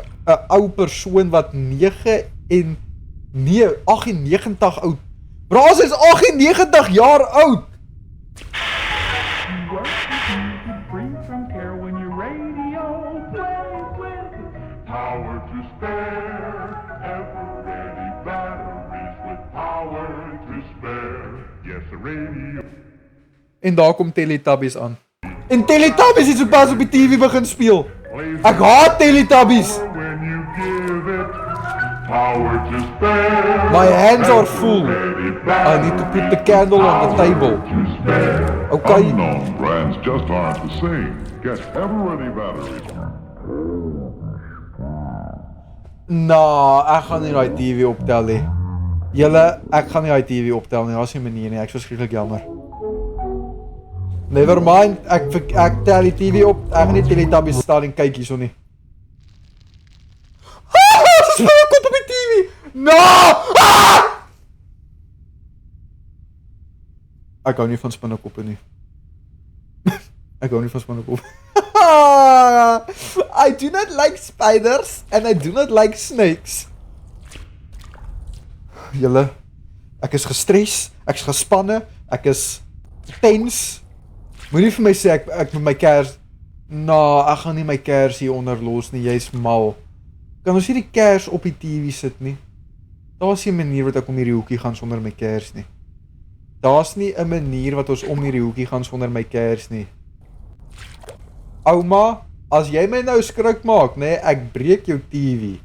ou persoon wat 98 oud. Bra, sy is 98 jaar oud. Power to spare, ever ready batteries with power En daar kom Teletubbies aan. En Teletubbies het sopas op die TV begin speel. Ek haat Teletubbies. My hands are full. I need to put the candle on the table. Okay. Unknown brands just aren't the same. Get Everready batteries. Nou, ek gaan nie die TV optel nie. Julle, ek gaan nie die TV optel nie. Daar's nie 'n manier nie. Ek is verskriklik jammer. Never mind. Ek tel die TV op. Ek gaan nie Teletubbies staan en kyk hierso nie. Dis my kop op die TV. No! Ah! Ek hou nie van spinnekoppe nie. Ek hou nie van spinnekoppe. I do not like spiders and I do not like snakes. Julle, ek is gestres, ek is gespanne, ek is tens. Moenie vir my sê ek met my kers. Ek gaan nie my kers hier onder los nie, jy's mal. Kan ons nie die kers op die TV sit nie? Daar's nie 'n manier wat ek om hierdie hoekie gaan sonder my kers nie. Daar's nie 'n manier wat ons om hierdie hoekie gaan sonder my kers nie. Ouma, as jy my nou skrik maak, nee, ek breek jou TV.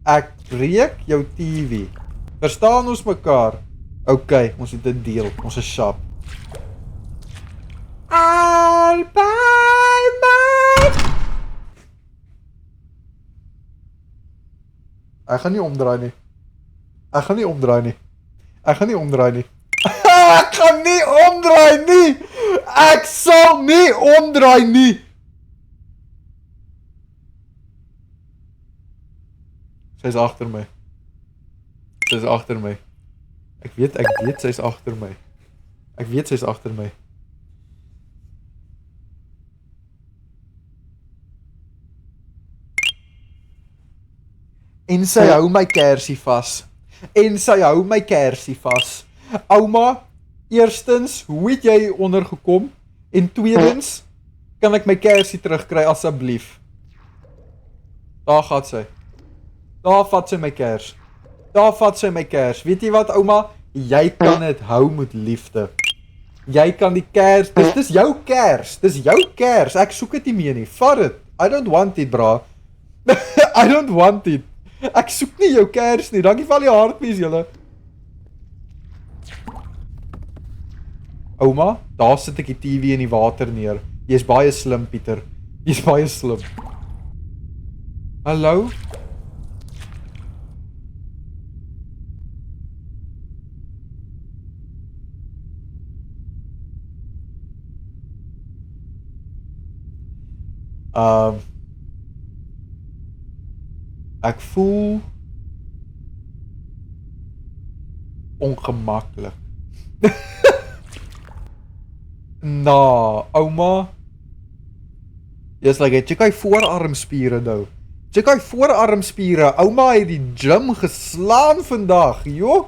Ek breek jou TV. Verstaan ons mekaar? Okay, ons het 'n deal. Ons is sharp. I'll buy my... Ek gaan nie omdraai nie. Ek gaan nie omdraai nie. Ek gaan nie omdraai nie. Ek gaan nie omdraai nie. Ek sal nie omdraai nie. Sy is agter my. Sy is agter my. Ek weet sy is agter my. Ek weet sy is agter my. En sy hou my kersie vas. En sy hou my kersie vas. Ouma, eerstens, hoe het jy ondergekom? En tweedens, kan ek my kersie terugkry asseblief? Daar gaan sy. Daar vat sy my kers. Daar vat sy my kers. Weet jy wat, ouma? Jy kan dit hou met liefde. Jy kan die kers, dis jou kers. Dis jou kers. Ek soek dit nie meer nie. Vat dit. I don't want it, bra. I don't want it. Ek soek nie jou kers nie. Dankie vir al die hartpies, julle. Ouma, daar sit ek die TV in die water neer. Jy is baie slim, Pieter. Jy is baie slim. Hallo? Ek voel ongemaklik. Ouma. Dis like, check hy voorarmspiere nou. Check hy voorarmspiere. Ouma het die gym geslaan vandag, joh.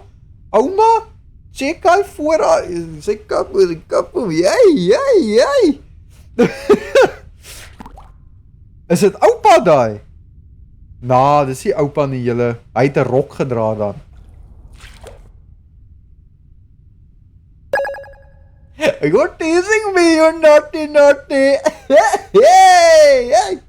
Ouma, check hy voorarm. Sy kap, jy. Is dit oupa daai? Dis nie oupa nie, julle. Hy het 'n rok gedra dan. You're teasing me, you naughty. Hey.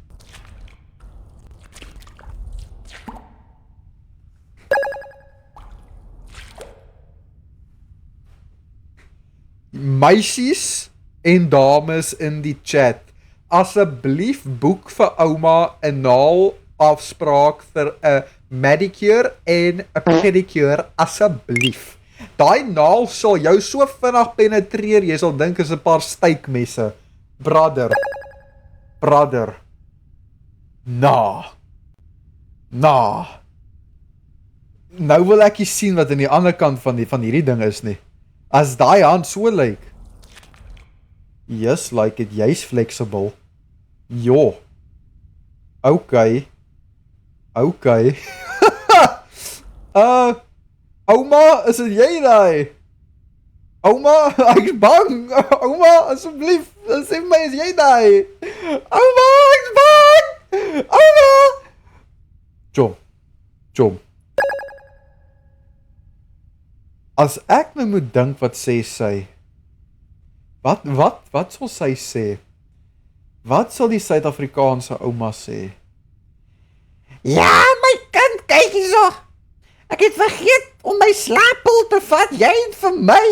Meisies en dames in die chat. Asseblief boek vir ouma 'n naal afspraak vir 'n manicure en 'n pedicure asseblief. Daai naal sal jou so vinnig penetreer, jy sal dink is 'n paar steekmesse. Brother. Nou wil ek nie sien wat aan die ander kant van hierdie ding is nie. As daai hand so lyk. Yes, like it, jy's flexible. Jo. Okay. Ouma, is dit jy daai? Ouma, ek's bang. Ouma, asseblief, sê my, is jy daai? Ouma, ek's bang. Ouma. Jom. As ek nou moet dink wat sê sy, wat sal sy sê? Wat sal die Suid-Afrikaanse ouma sê? Ja, my kind, kyk hierso. Ek het vergeet om my slaappil te vat. Jy het vir my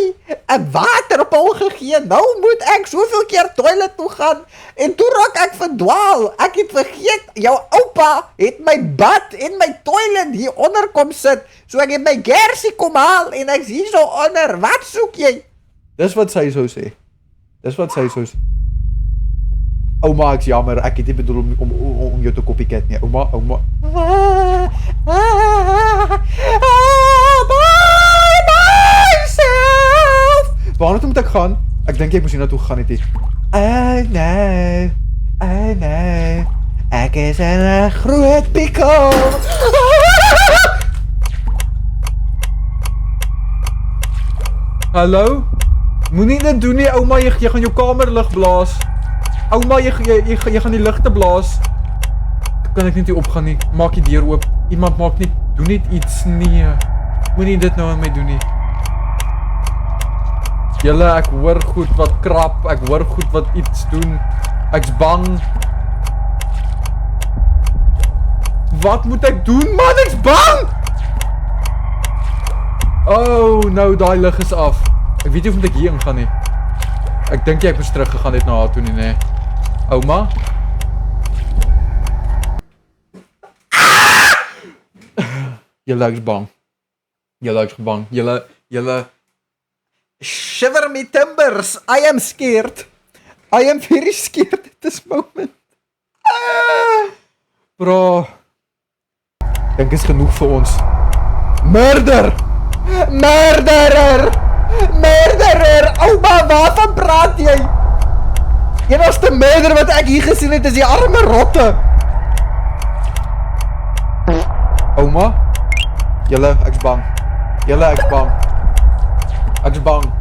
'n waterpil gegee. Nou moet ek soveel keer toilet toe gaan en toe raak ek verdwaal. Ek het vergeet jou oupa het my bad en my toilet hier onder kom sit. So ek het my gersie kom haal en ek's hier so onder. Wat soek jy? Dis wat sy sou sê. Dis wat sy sou sê. Ouma, ek's jammer, ek het nie bedoel om jou te copycat nie. Ouma. Waarna toe moet ek gaan? Ek dink ek moes hier na toe gaan het. Oh no. Ek is in 'n groot pickle. Hallo? Moenie dit doen nie, ouma, jy gaan jou kamerlig blaas. Ouma, jy gaan die ligte blaas. Kan ek net nie opgaan nie. Maak die deur oop. Iemand maak net, doen net iets. Nee. Moenie dit nou aan my doen nie. Julle, ek hoor goed wat krap. Ek hoor goed wat iets doen. Ek's bang. Wat moet ek doen, man? Ek's bang! Oh, nou, daai lig is af. Ek weet nie of ek hier in gaan nie. Ek dink jy ek moes teruggegaan het na haar toe nie, nee. Ouma? Julle, ek's bang. Julle, Shiver me timbers. I am scared. I am very scared at this moment. Bro. Dink is genoeg vir ons. Murderer! Ouma, waarvan praat jy? Enigste murder wat ek hier gesien het is die arme rotte. Ouma? Julle, ek's bang. Ek's bang.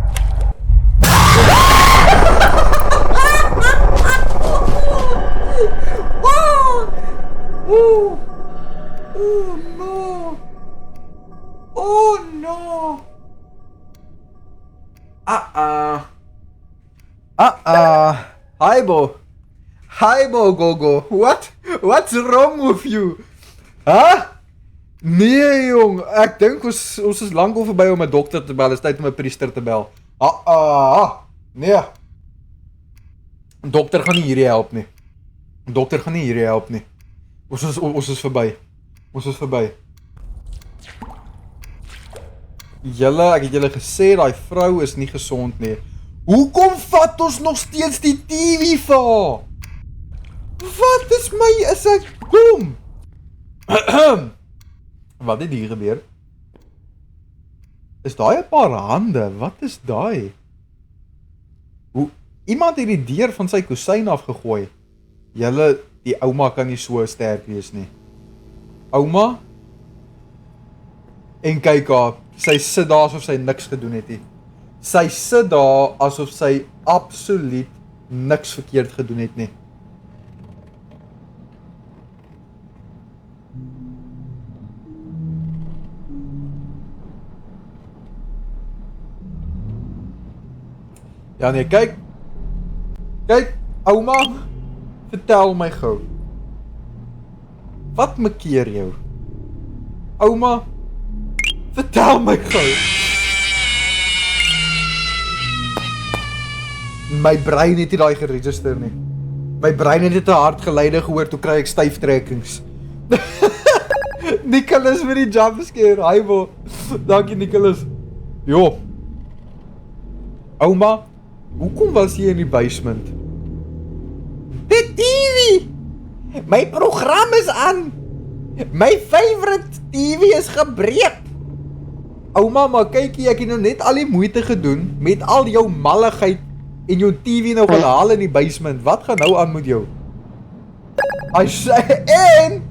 Oh no. Hi bo, Gogo. What's wrong with you? Huh? Nee, jong. Ek dink ons is lank al verby om 'n dokter te bel. Dit is tyd om 'n priester te bel. Nee. Dokter gaan nie hierdie help nie. Ons is verby. Julle, ek het julle gesê daai vrou is nie gesond nie. Hoekom vat ons nog steeds die TV vir haar? Wat is ek dom? Wat het hier gebeur? Is daai 'n paar hande? Wat is daai? Iemand het die deur van sy kusyn afgegooi. Julle, die ouma kan nie so sterk wees nie. Ouma? En kyk haar, sy sit daar asof sy niks gedoen het nie. Sy sit daar asof sy absoluut niks verkeerd gedoen het nie. Ja nee, kyk, ouma, vertel my gou. Wat makeer jou? Ouma, vertel my gou. My brein het nie daai geregister nie. My brein het net 'n hartgeluide gehoor, toe kry ek styftrekkings. Nicholas met die jumpscare, hi bo. Dankie Nicholas. Jo. Ouma, hoekom was jy in die basement? Die TV! My program is aan! My favorite TV is gebreek! Ouma, maar kykie, ek het nou net al die moeite gedoen met al jou malligheid en jou TV nou gaan haal in die basement. Wat gaan nou aan met jou? Hy sê, en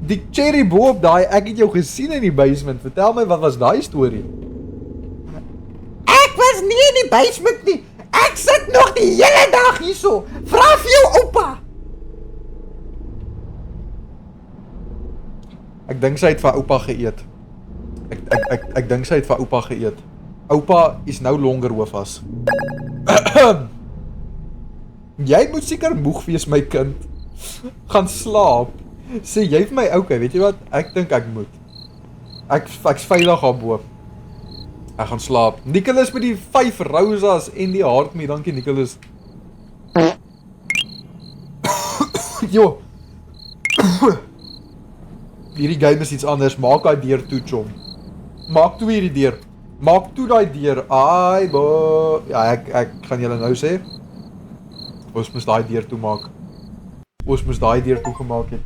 die cherry boop daai, ek het jou gesien in die basement. Vertel my, wat was daai storie? Ek was nie in die basement nie. Ek sit nog die hele dag hierso. Vra vir jou oupa. Ek dink sy het vir oupa geëet. Ek dink sy het vir oupa geëet. Oupa is nou longer hoofas. Jy moet seker moeg wees my kind. Gaan slaap. Sê jy vir my, okay, weet jy wat? Ek dink ek moet. Ek's veilig daarbo. Ek gaan slaap. Nicholas met die 5 rosas en die hart mee. Dankie Nicholas. Jo. Hierdie game is iets anders. Maak daai deur toe, chom. Maak toe hierdie deur. Maak toe daai deur. Ai, bo. Ja, ek gaan julle nou sê. Ons moes daai deur toe maak. Ons moes daai deur toe gemaak het.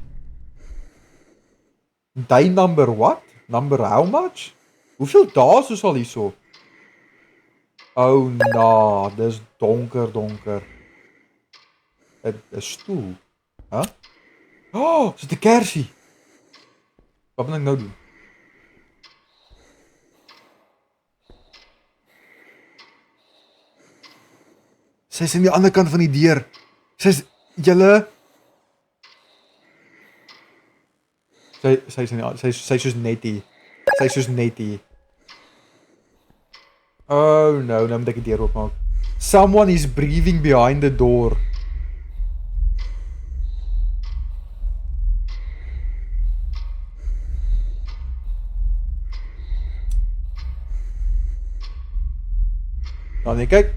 Day number what? Number how much? Hoeveel dae is al hierso? Oh, nah, dis donker. 'n stoel. Huh? Oh, is dit 'n kersie? Wat moet ek nou doen? Sy is aan die ander kant van die deur. Sy is julle Sy is soos Nettie. Sy is soos Nettie. Oh no, nou moet ek die deur oopmaak. Someone is breathing behind the door. Dan kyk.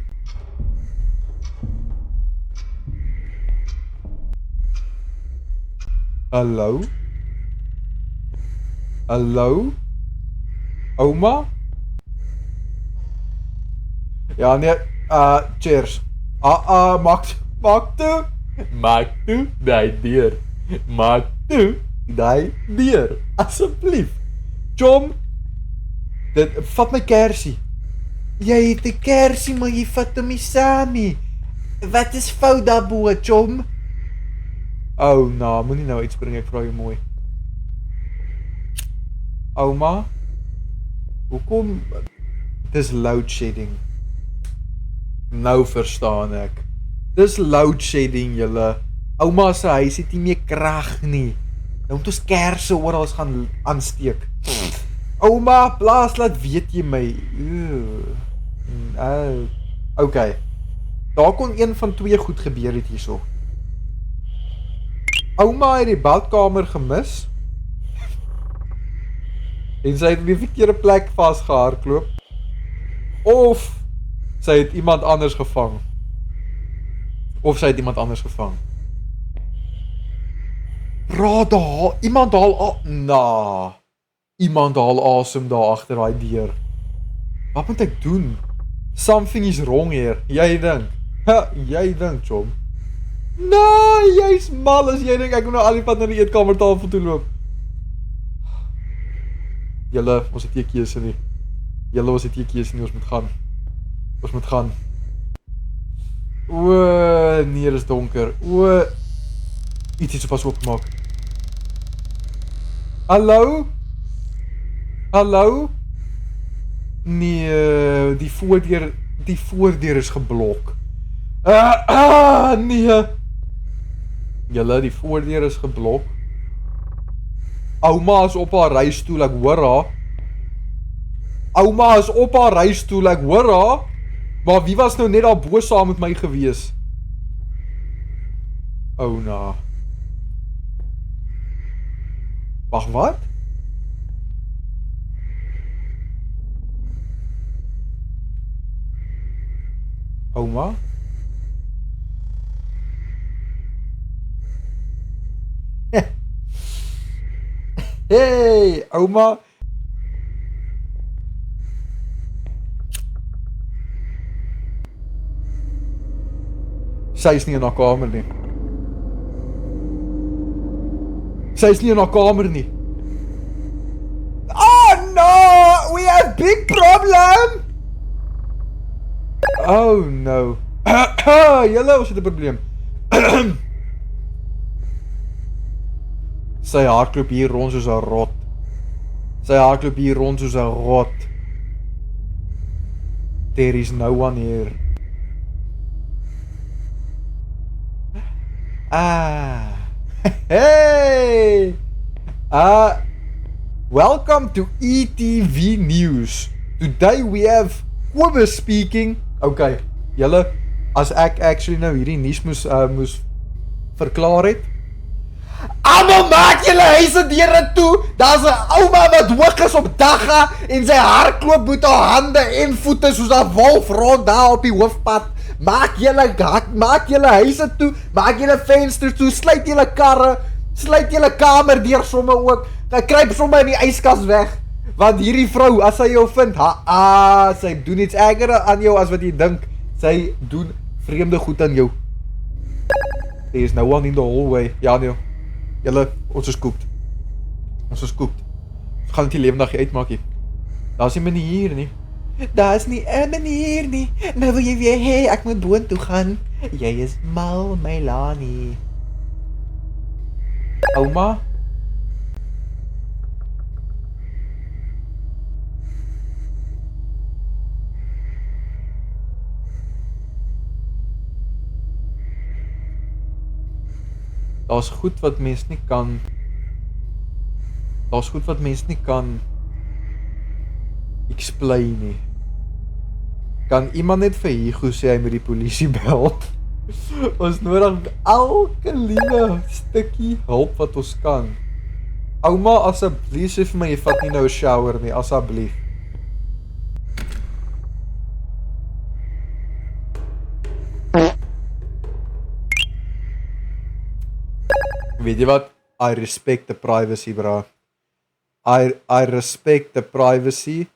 Hallo? Hallo? Oma? Ja, nee, cheers. Maak toe. Maak toe, die deur. Maak toe, die deur. Asseblief. Chom, vat my kersie. Jy het 'n kersie, maar jy vat hom nie saam nie. Wat is fout daarbo, chom? Oh, nou, moenie nou iets bring, ek vra jou mooi. Ouma? Hoekom? Dis load shedding. Nou verstaan ek. Dis load shedding, julle. Ouma se huis het nie meer krag nie. Nou moet ons kersse oral gaan aansteek. Ouma, plaas laat weet jy my. Okay. Daar kon een van 2 goed gebeur het hierso. Ouma het die badkamer gemis. En sy het op die verkeerde plek vasgehardloop. Of sy het iemand anders gevang. Raad daar, iemand haal asem daar agter daai deur. Wat moet ek doen? Something is wrong here. Jy dink, chom. Nee, jy's mal as jy dink ek moet nou al die pad na die eetkamertafel toe loop. Julle, ons het nie 'n keuse nie. Ons moet gaan. Nee, dis donker. Iets is pas oopgemaak. Hallo? Nee, die voordeur is geblok. Nee. Julle, die voordeur is geblok. Ouma is op haar reistool, ek hoor haar. Maar wie was nou net daar bo saam met my gewees? Oh, nou. Wag, wat? Ouma? Hey, ouma. Sy is nie in haar kamer nie. Oh no, we have big problem. Oh no. Julle, ons het 'n probleem. Sy hardloop hier rond soos 'n rot. There is no one here. Hey! Welcome to ETV News. Today we have Kobus speaking. Okay, julle, as ek actually nou hierdie nuus moes verklaar het. Almal maak julle huise deure toe. Daar's 'n ouma wat hoog is op dagga en sy hardloop met haar hande en voete soos 'n wolf rond daar op die hoofpad. Maak julle huise toe, maak julle vensters toe, sluit julle karre, sluit julle kamer deur somme ook. Kruip somme in die yskas weg. Want hierdie vrou, as sy jou vind, sy doen iets erger aan jou as wat jy dink. Sy doen vreemde goed aan jou. There is no one in the hallway. Ja nee. Julle, ons is koekt. Ons gaan dit die lewendig uitmaak hier. Daar is nie manier nie. Daar is nie 'n manier nie. Nou wil jy weer, hey, ek moet boontoe gaan. Jy is mal, Melanie. Ouma? Daar's goed wat mens nie kan. Daar's goed wat mens nie kan explain nie. Kan iemand net vir Hugo sê hy moet die polisie bel? Ons nodig elke liewe stukkie hulp wat ons kan. Ouma, asseblief sê vir my jy vat nie nou 'n shower nie, asseblief. Weet jy wat? I respect the privacy, bro. I respect the privacy.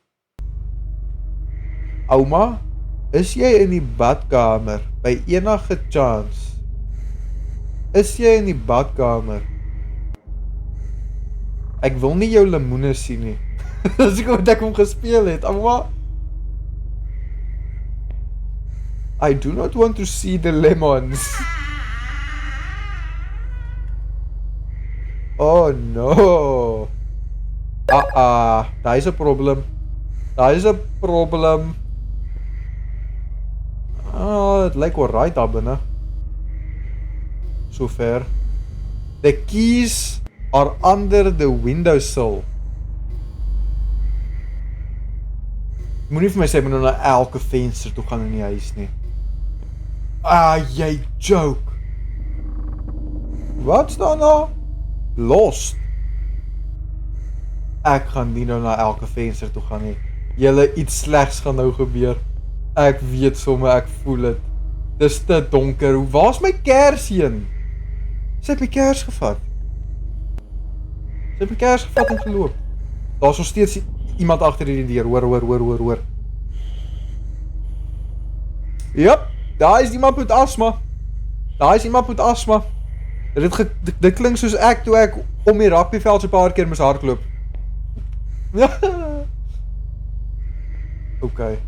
Ouma, is jy in die badkamer by enige chance? Is jy in die badkamer? Ek wil nie jou lemoene sien nie. Dis wat ek hom gespeel het, ouma. I do not want to see the lemons. Oh no. Daar is 'n probleem. Het lyk alright daar binne. Sover. The keys are under the windowsill. Moenie vir my sê ek moet nou na elke venster toe gaan in die huis nie. Jy joke. Wat staan daar? Lost. Ek gaan nie nou na elke venster toe gaan nie. Julle, iets slegs gaan nou gebeur. Ek weet somme, ek voel het. Dis te donker. Waar's my kers heen? Sy het my kers gevat. En geloop. Daar's nog steeds iemand agter die deur. Hoor. Yep, daar is iemand met asma. Dit klink soos ek toe ek om die rugbyveld so 'n paar keer moes hardloop. Okay.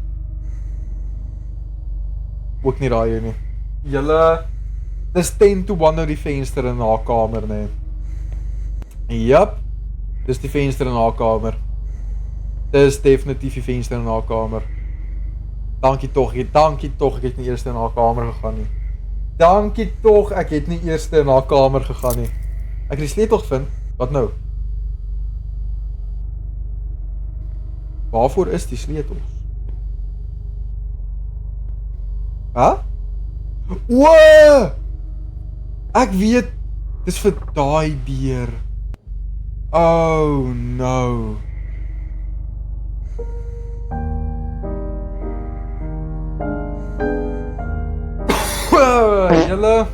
Ook nie raai nie. Julle, dis 10 to 1 nou die venster in haar kamer, nee. Yep, dis die venster in haar kamer. Dis definitief die venster in haar kamer. Dankie tog, ek het nie eers in haar kamer gegaan nie. Dankie tog, ek het nie eers in haar kamer gegaan nie. Ek het die sleutel gevind, wat nou? Waarvoor is die sleutels? Wow! Ek weet, dis vir daai deur. Oh no. Julle.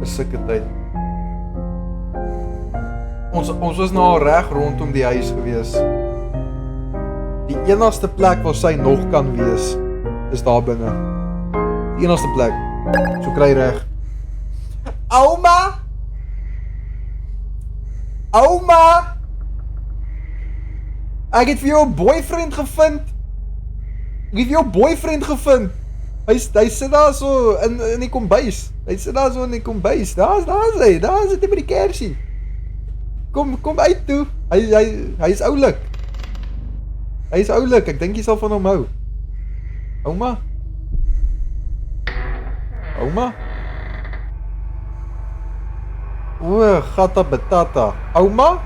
Dis sulke tyd. Ons was nou al reg rondom die huis gewees. Die enigste plek waar sy nog kan wees, is daar binne. Die enigste plek. So kry reg. Ouma! Ek het vir jou 'n boyfriend gevind. Hy sit daar so in die kombuis. Daar is hy by die kersie. Kom uit toe. Hy is oulik. Ek dink jy sal van hom hou. Ouma? O, gata batata. Ouma?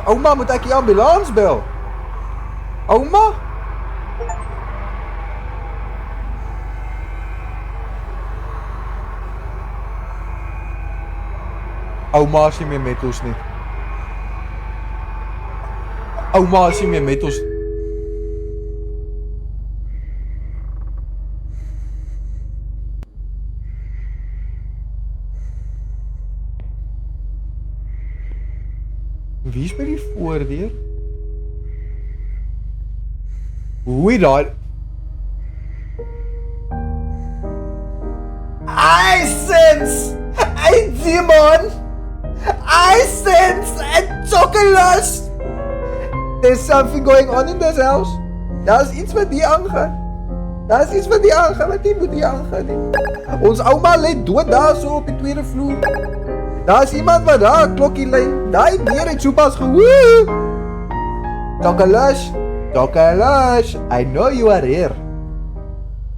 Ouma, moet ek die ambulans bel? Ouma? Ouma is nie meer met ons nie. Ouma is nie meer met ons. Wie is by die voordeur? Hoe het daai... I sense a demon. I sense a chocolate. There's something going on in this house. Daar's iets wat nie aangaan. Daar's iets wat nie aangaan, wat nie moet nie aangaan nie. Ons ouma lê dood daar so op die tweede vloer. Daar's iemand wat daar klokkie lê. Daai dier het sopas gewoe. Chocolate, chocolate, I know you are here.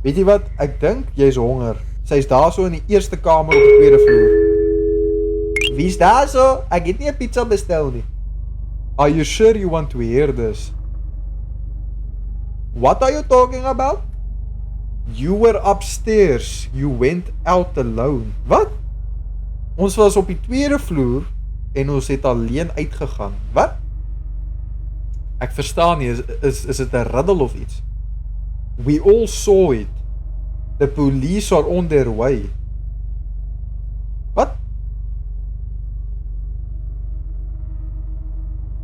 Weet jy wat? Ek dink jy is honger. Sy's daar so in die eerste kamer op die tweede vloer. Wie's daar so? Ek het nie 'n pizza bestel nie. Are you sure you want to hear this? What are you talking about? You were upstairs. You went out alone. Wat? Ons was op die tweede vloer en ons het alleen uitgegaan. Wat? Ek verstaan nie, is dit 'n riddle of iets? We all saw it. The police are on their way. Wat?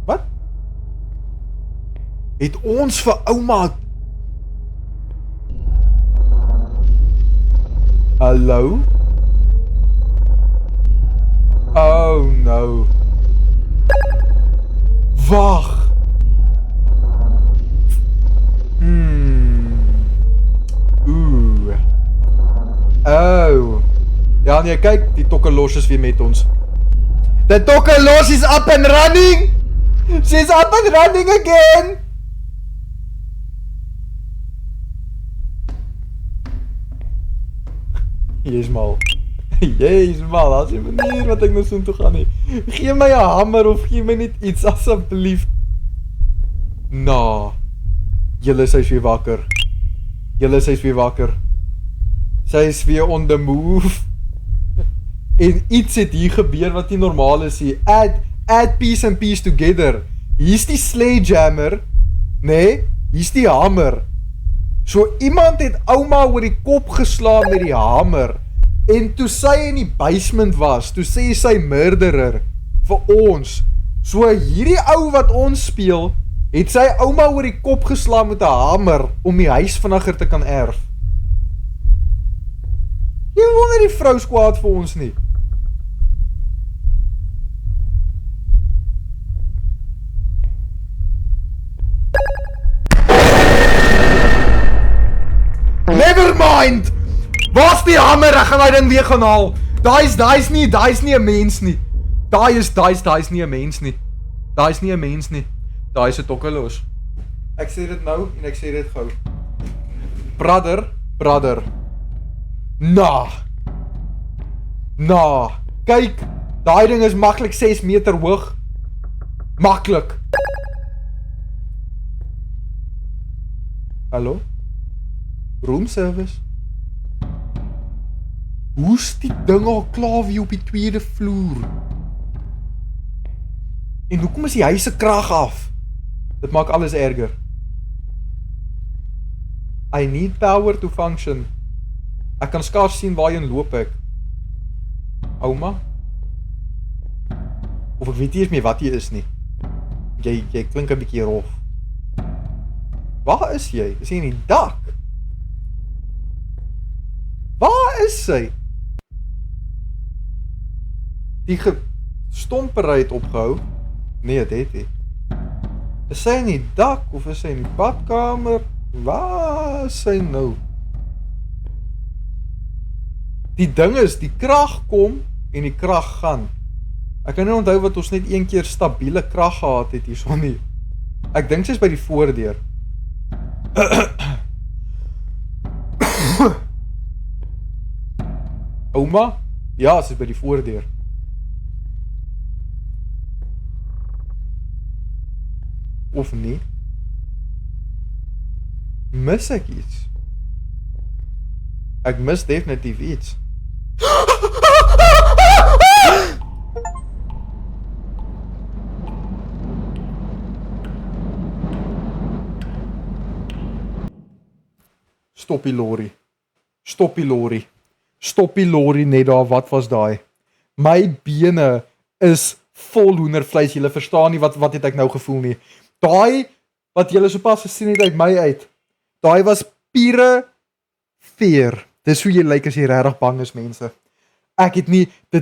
Wat? Het ons vir ouma... Hallo? Oh no. Wag. Ooh. Oh. Ja nee, kyk, die tokkelos is weer met ons. The tokkelos is up and running. She's up and running again. Jy is mal. Jy is mal, as die manier wat ek nou so toe gaan nie. Gee my 'n hamer of gee my net iets asseblief. Nou. Julle is weer wakker. Julle is weer wakker. Sy is weer on the move. En iets het hier gebeur wat nie normaal is hier. Add piece and piece together. Hier's die sledgehammer. Nee, hier's die hamer. So iemand het ouma oor die kop geslaan met die hamer. En toe sy in die basement was, toe sê sy murderer vir ons. So hierdie ou wat ons speel, het sy ouma oor die kop geslaan met 'n hamer om die huis vinniger te kan erf. Jy wonder die vrou skwaad vir ons nie. Never mind! Waar's die hamer? Ek gaan hy ding weer gaan haal. Daai's nie 'n mens nie. Daai's nie 'n mens nie. Daai's nie 'n mens nie. Daai's 'n tokkelos. Ek sê dit nou en ek sê dit gou. Brother. Nah. Kyk, daai ding is maklik 6 meter hoog. Maklik. Hallo? Room service. Hoe's die ding al klaar weer op die tweede vloer? En hoekom is die huis se krag af? Dit maak alles erger. I need power to function. Ek kan skaars sien waarheen loop ek. Ouma? Of ek weet nie eens meer wat jy is nie. Jy klink 'n bietjie rof. Waar is jy? Is jy in die dak? Waar is sy? Die stomperry het opgehou. Nee, dit het nie. Is sy in die dak of is sy in die badkamer? Waar is sy nou? Die ding is, die krag kom en die krag gaan. Ek kan nie onthou wat ons net een keer stabiele krag gehad het hierson nie. Ek dink sy is by die voordeur. Ouma? Ja, sy is by die voordeur. of nie? Mis ek iets? Ek mis definitief iets. Stop die lorry. Stop die lorry. Stop die lorry net daar, wat was daai? My bene is vol hoendervleis, julle verstaan nie wat het ek nou gevoel nie. Daai, wat julle sopas gesien het uit my uit, daai was pure fear. Dis hoe jy lyk as jy regtig bang is, mense. Dit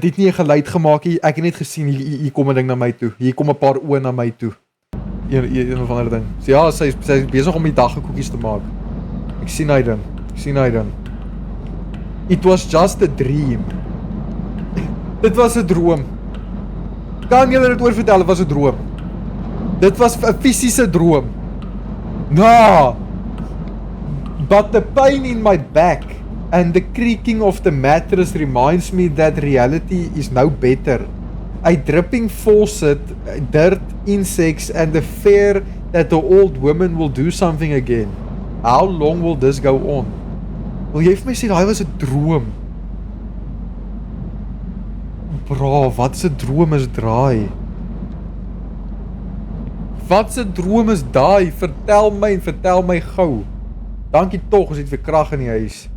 het nie 'n geluid gemaak nie, ek het net gesien, hier kom 'n ding na my toe, hier kom 'n paar oë na my toe. Een of ander ding. So ja, sy is besig om die daggekoekies te maak. Ek sien hy ding. It was just a dream. Dit was 'n droom. Kan julle dit oorvertel, dit was 'n droom. Dit was 'n fisiese droom. Nah. But the pain in my back and the creaking of the mattress reminds me that reality is now better. A dripping faucet, dirt, insects, and the fear that the old woman will do something again. How long will this go on? Wil jy vir my sê, daai was 'n droom? Bra, wat 'n droom is draai? Wat 'n droom is daai? Vertel my gou. Dankie tog, ons het weer krag in die huis.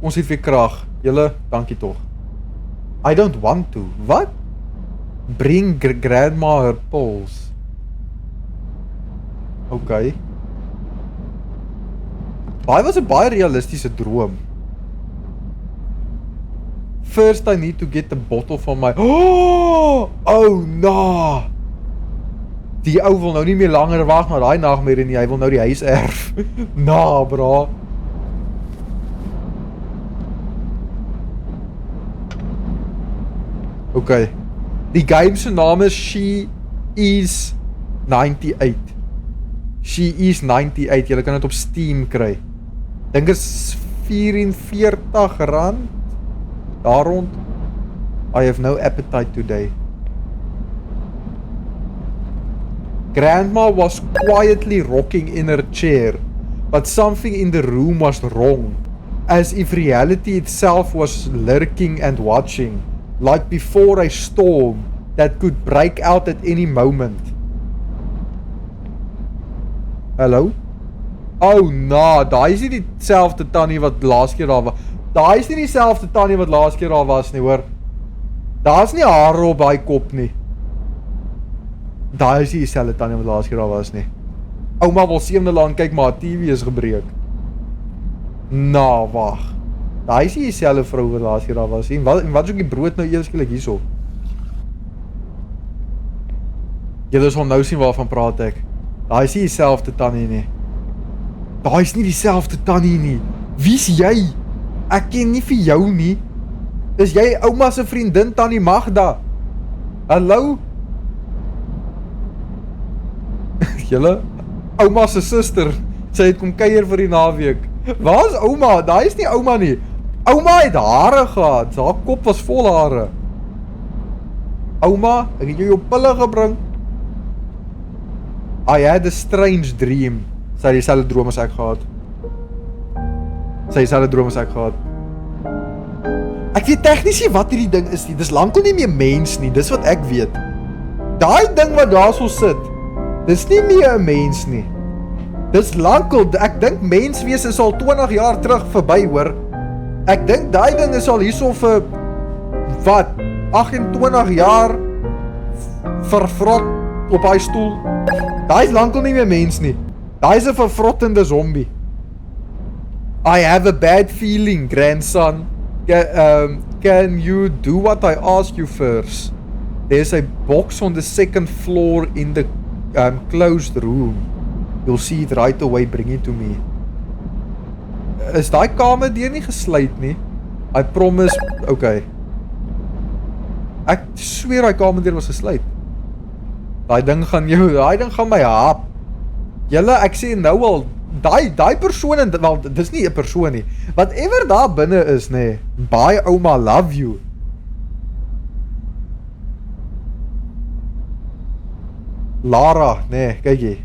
Ons het weer krag. Julle, dankie tog. I don't want to. Wat? Bring grandma her pills. Okay. Daai was 'n baie realistiese droom. First I need to get the bottle from my... Oh no! Die ou wil nou nie meer langer wag na daai nagmerrie nie, hy wil nou die huis erf. Bra. Okay. Die game se naam is She is 98. She is 98. Julle kan dit op Steam kry. Dink is R44. Daar rond. I have no appetite today. Grandma was quietly rocking in her chair, but something in the room was wrong, as if reality itself was lurking and watching, like before a storm that could break out at any moment. Hallo? Oh no, daai is nie dieselfde tannie wat laas keer daar was. Daai is nie dieselfde tannie wat laas keer daar was nie, hoor. Daar's nie hare op daai kop nie. Daai is nie dieselfde tannie wat laas keer daar was nie. Ouma wil seende laan kyk, maar haar TV is gebreek. Wag. Daai is nie dieselfde vrou wat laas keer daar was nie. En wat is ook die brood nou eerskielik hierso? Julle sal nou sien waarvan praat ek. Daai is nie dieselfde tannie nie. Daai is nie dieselfde tannie nie. Wie's jy? Ek ken nie vir jou nie. Is jy ouma se vriendin tannie Magda? Hallo? Julle? Ouma se suster. Sy het kom kuier vir die naweek. Waar is ouma? Daai is nie ouma nie. Ouma het hare gehad. Haar kop was vol hare. Ouma, ek het jou pille gebring. I had a strange dream. Sy het dieselfde droom as ek gehad. Ek weet tegnies nie wat hierdie ding is nie. Dis lankal nie meer mens nie. Dis wat ek weet. Daai ding wat daar so sit, dis nie meer 'n mens nie. Dis lankal. Ek dink menswees is al 20 jaar terug verby, hoor. Ek dink daai ding is al hierso vir wat? 28 jaar vervrot op hy stoel. Daai is lankal nie meer mens nie. Daai is 'n vervrottende zombie. I have a bad feeling, grandson. Can you do what I ask you first? There's a box on the second floor in the closed room. You'll see it right away, bring it to me. Is daai kamer deur nie gesluit nie? I promise, okay. Ek sweer daai kamer deur was gesluit. Daai ding gaan my hap. Julle, ek sê nou al, daai persoon, wel, dis nie 'n persoon nie. Whatever daar binne is, nê. Bye ouma, love you. Lara, nee, kyk hier.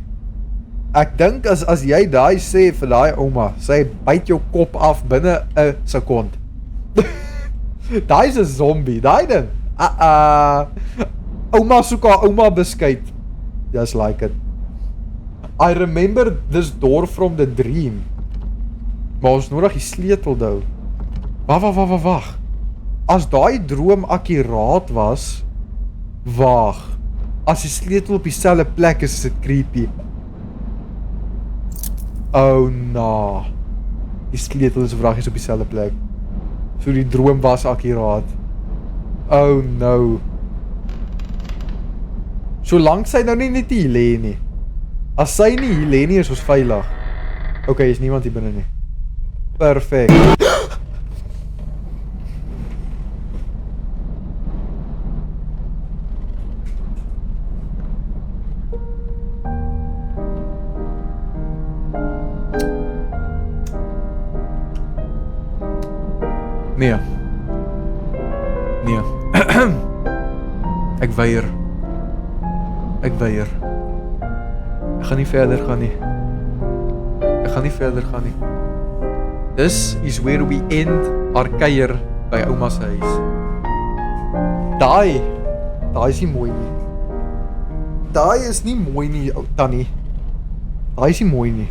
Ek dink as jy daai sê vir daai ouma, sy byt jou kop af binne 'n sekond. Daai is 'n zombie, daai ding. Ouma soek haar ouma beskuit. Just like it. I remember this door from the dream. Maar ons nodig die sleutel dou. Wag. As daai droom akkuraat was, wag. As die sleutel op dieselfde plek is dit creepy. Oh no. Die sleutel is vragies op dieselfde plek. So die droom was akkuraat. Oh no. Solank sy nou nie net hier lê nie. As sy nie hier lê nie, is ons veilig. Okay, is niemand hier binne nie. Perfect. Nee. Ek weier. Ek gaan nie verder gaan nie. This is where we end our kuier by ouma se huis. Daai is nie mooi nie. Daai is nie mooi nie, Tannie. Daai is nie mooi nie.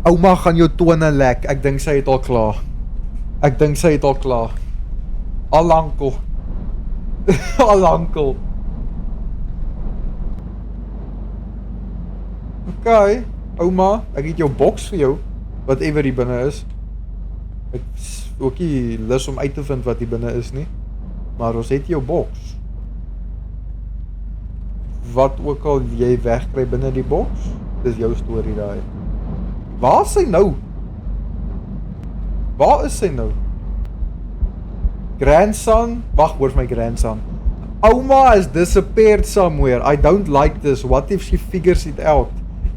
Ouma gaan jou tone lek. Ek dink sy het al klaar. Al lankel. Okay, ouma, ek het jou boks vir jou, whatever hier binne is. Ek is ook nie lus om uit te vind wat hier binne is nie, maar ons het jou boks. Wat ook al jy wegkry binne die boks, dis jou storie daai. Waar is sy nou? Grandson? Wag, hoor my grandson. Ouma has disappeared somewhere. I don't like this. What if she figures it out?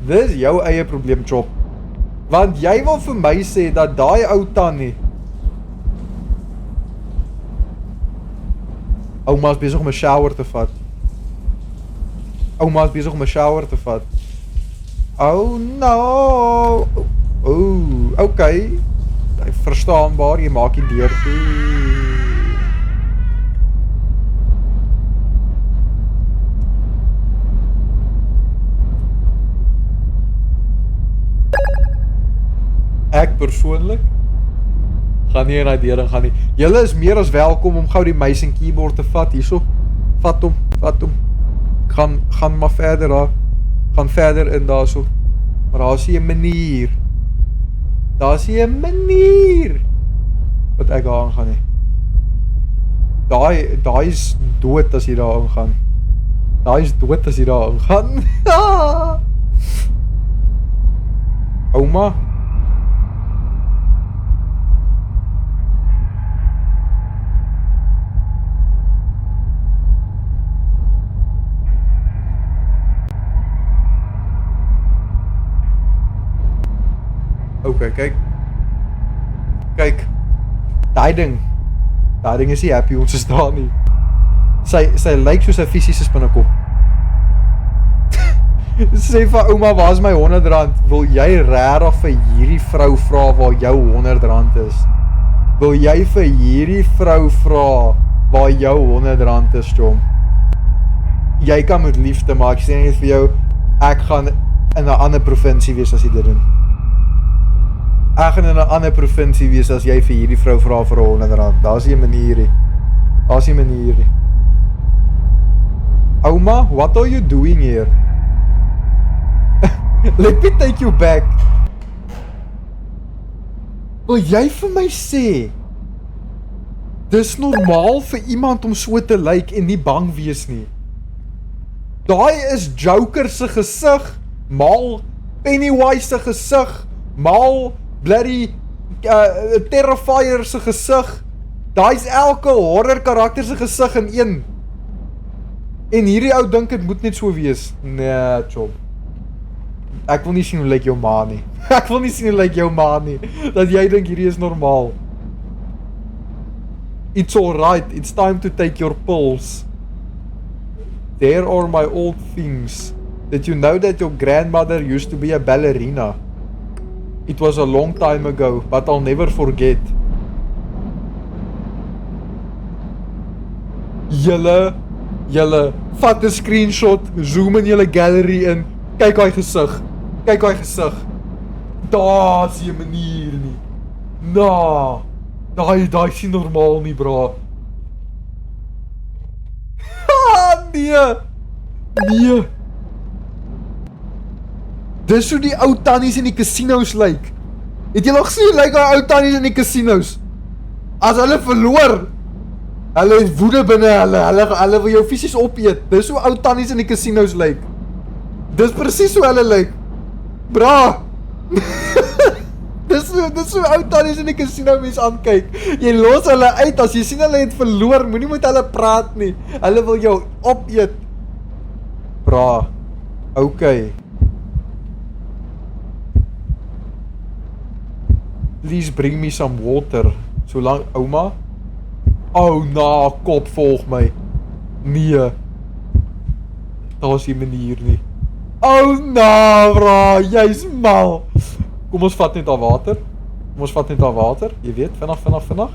Dis jou eie probleem, Chop. Want jy wil vir my sê dat daai ou tannie Ouma is besig om 'n shower te vat. Oh no. Okay. Verstaanbaar, jy maak die deur toe. Ek persoonlik gaan nie in die deur gaan nie. Julle is meer as welkom om gou die muis en keyboard te vat hierso. Vat hom. Gaan maar verder daar. Gaan verder in daarso. Maar daar is 'n manier. Wat ek daar aangaan nie. Daai is dood as jy daar aangaan. Ouma. Okay, kyk. Daai ding is nie happy ons is daar nie. Sy lyk soos 'n fisiese spinnekop. Sê vir ouma, waar is my R100? Wil jy regtig vir hierdie vrou vra waar jou R100 is? Wil jy vir hierdie vrou vra waar jou R100 is, Chom? Jy kan met liefde, maar ek sê net vir jou, ek gaan in 'n ander provinsie wees as jy dit doen. Ek gaan in 'n ander provinsie wees as jy vir hierdie vrou vra vir R100. Daar's nie 'n manier nie. Ouma, what are you doing here? Let me take you back. Wil jy vir my sê dis normaal vir iemand om so te lyk en nie bang wees nie? Daai is Joker se gesig, maal Pennywise se gesig, maal bloody Terrifier se gesig. Daai's elke horror karakter se gesig in een. En hierdie ou dink dit moet net so wees. Nee, Chop. Ek wil nie sien hoe lyk jou ma nie. Dat jy dink hierdie is normaal. It's alright. It's time to take your pills. There are my old things. Did you know that your grandmother used to be a ballerina? It was a long time ago, but I'll never forget. Julle, vat 'n screenshot, zoom in julle gallery in. Kyk daai gesig. Kyk daai gesig. Daar's 'n manier nie. Nou, daai is nie normaal nie, bra. Nee. Dis hoe die ou tannies in die casinos lyk. Het jy al gesien lyk daai ou tannies in die casinos? As hulle verloor, hulle is woede binne hulle wil jou fisies opeet. Dis hoe ou tannies in die casinos lyk. Dis presies hoe hulle lyk. Bra. Dis hoe ou tannies in die casino mens aankyk. Jy los hulle uit as jy sien hulle het verloor, moenie met hulle praat nie. Hulle wil jou opeet. Bra. Okay. Please bring me some water. Solang ouma. Oh, na, kop volg my. Nee. Daar's nie manier nie. Oh, na, bra, jy's mal. Kom ons vat net al water. Jy weet, vinnig.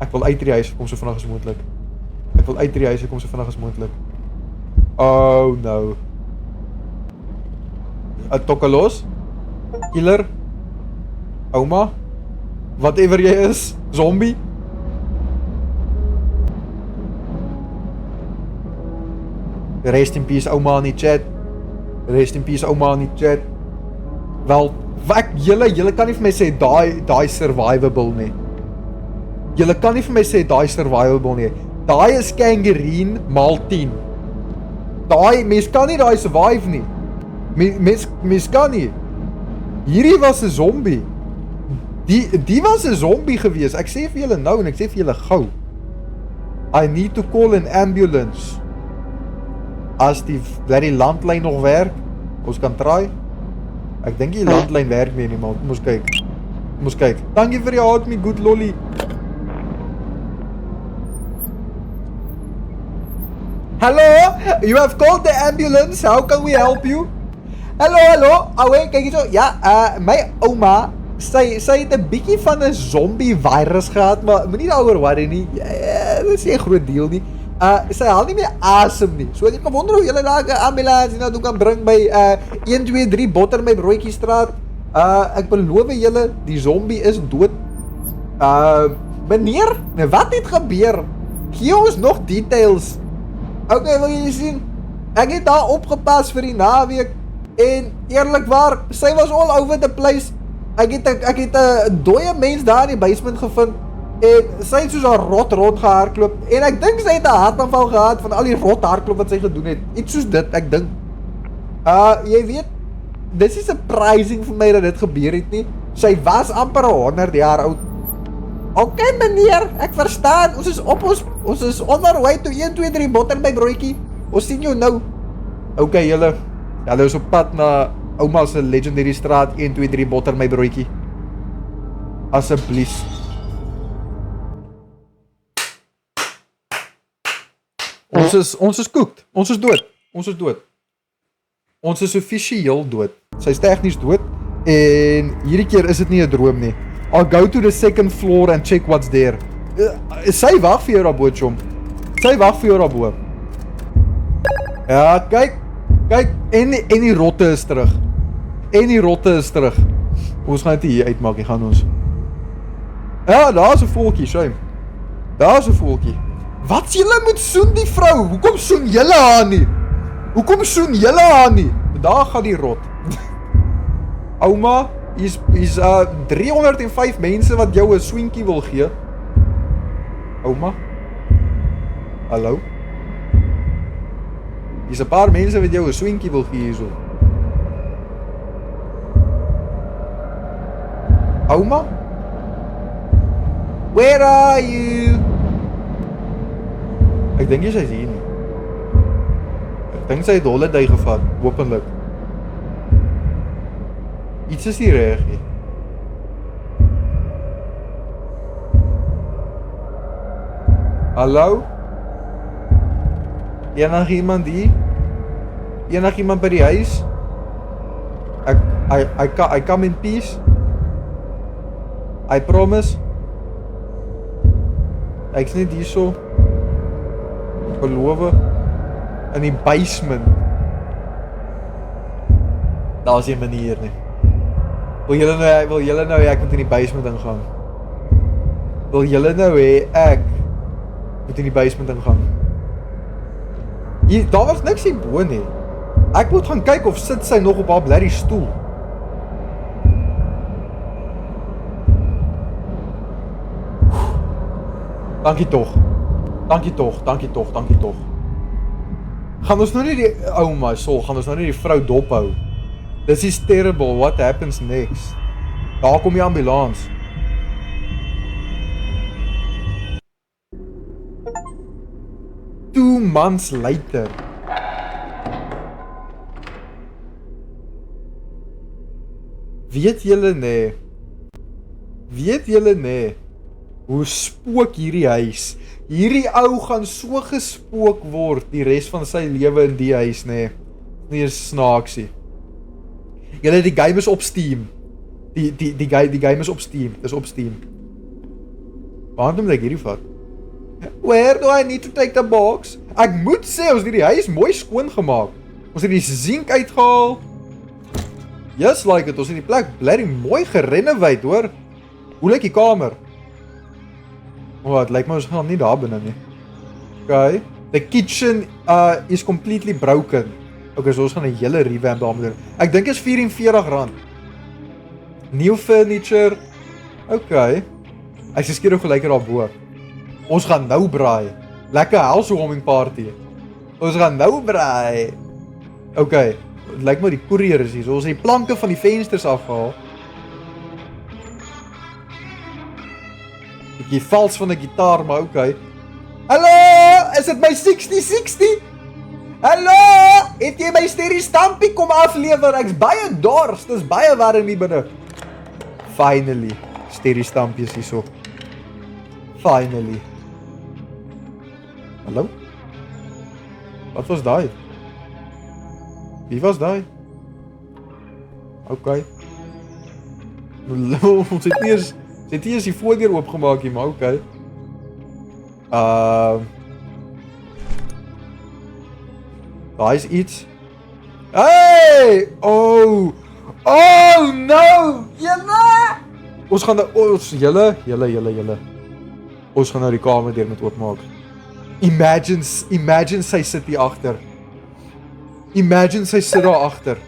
Ek wil uit die huis kom so vinnig as moontlik. Oh, no. Tokkelos. Killer. Ouma. Whatever jy is. Zombie. Rest in peace, ouma in die chat. Wel, julle kan nie vir my sê daai survivable nie. Daai is kangaroo maal 10. Mens kan nie daai survive nie. Mens kan nie. Hierdie was 'n zombie. Die was 'n zombie gewees. Ek sê vir julle nou en ek sê vir julle gou. I need to call an ambulance. As die landlyn nog werk, ons kan try. Ek dink die landlyn werk nie maar kom ons kyk. Dankie vir die haat my good lolly. Hello, you have called the ambulance. How can we help you? Hallo. Awe, kyk hierso. Ja, my ouma, sy het 'n bietjie van 'n zombie virus gehad, maar moenie daaroor worry nie. Dit is nie 'n groot deal nie. Sy haal nie meer asem nie. So ek kan wonder hoe julle daar 'n ambulans nou kan bring by 123 Botter my broodjie straat. Ek beloof julle, die zombie is dood. Meneer, wat het gebeur? Gee ons nog details. Okay, wil jy sien? Ek het daar opgepas vir die naweek en eerlikwaar, sy was all over the place. Ek het 'n dooie mens daar in die basement gevind. En sy het soos 'n rot gehardloop en ek dink sy het 'n hartaanval gehad van al die rot hardloop wat sy gedoen het. Iets soos dit, ek dink. Jy weet, dis is surprising vir my dat dit gebeur het nie. Sy was amper 100 jaar oud. Okay meneer, ek verstaan. Ons is on our way to 123 Botter by broodjie. Ons sien jou nou. Okay julle is op pad na ouma se legendary straat 123 Botter my broodjie. Asseblief. Ons is cooked. Ons is dood. Ons is offisieel dood. Sy is tegnies dood en hierdie keer is dit nie 'n droom nie. I'll go to the second floor and check what's there. Sy wag vir jou daarbo, chom. Ja, kyk. En die rotte is terug. Ons gaan dit hier uitmaak, gaan ons. Ja, daar's 'n voeltjie, shame. Wat julle moet soen die vrou? Hoekom soen julle haar nie? Daar gaan die rot. Ouma, is 305 mense wat jou 'n swinkie wil gee. Ouma? Hallo? Is 'n paar mense wat jou 'n swinkie wil gee hierso. Ouma? Where are you? Ek dink jy sy is hier nie. Ek dink sy het holiday gevat, hopelik. Iets is nie reg nie. Hallo? Enigiemand hier? Enigiemand by die huis? I come in peace. I promise. Ek's net hierso. Beloof. In die basement. Daar's nie 'n manier nie. Wil julle nou hê ek moet in die basement ingaan? Wil julle nou hê ek moet in die basement ingaan? Hier, daar was niks hierbo nie. Ek moet gaan kyk of sit sy nog op haar blerrie stoel. Dankie tog. Gaan ons nou nie die ouma sol, gaan ons nou nie die vrou dop hou. This is terrible, what happens next? Daar kom die ambulans. Two months later. Weet julle nee, hoe spook hierdie huis? Hierdie ou gaan so gespook word die res van sy lewe in die huis, nee. Nie eens snaaksie. Julle, die game is op Steam. Die game is op Steam. Dis op Steam. Waarom moet ek hierdie vat? Where do I need to take the box? Ek moet sê, ons het die huis mooi skoon gemaak. Ons het die zink uitgehaal. Yes, like it. Ons het die plek blerrie mooi gerenovate, hoor. Hoe lyk die kamer? Het lyk my ons gaan nie daar binne nie. Okay. The kitchen is completely broken. Okay, so ons gaan 'n hele revamp daar moet doen. Ek dink is R44. New furniture. Okay. Ek sê skeer ook gelyk daarbo. Ons gaan nou braai. Lekker housewarming party. Ons gaan nou braai. Okay. Het lyk my die koerier is hier. So ons het die planke van die vensters afgehaal. Die vals van 'n gitaar, maar okay. Hallo, is dit my 6060? Hallo, het jy my stereo stampie kom aflewer? Ek's baie dors, dis baie warm hier binne. Finally, stereo stampie is hierso. Finally. Hallo? Wat was daai? Wie was daai? Okay. Ons het nie eens Dit hier is die voordeur oopgemaak hier, maar okay. Daar is iets. Hey! Oh no! Julle! Ons gaan nou, julle. Ons gaan nou die kamer deur moet oopmaak. Imagine sy sit hier agter. Imagine sy sit daar agter.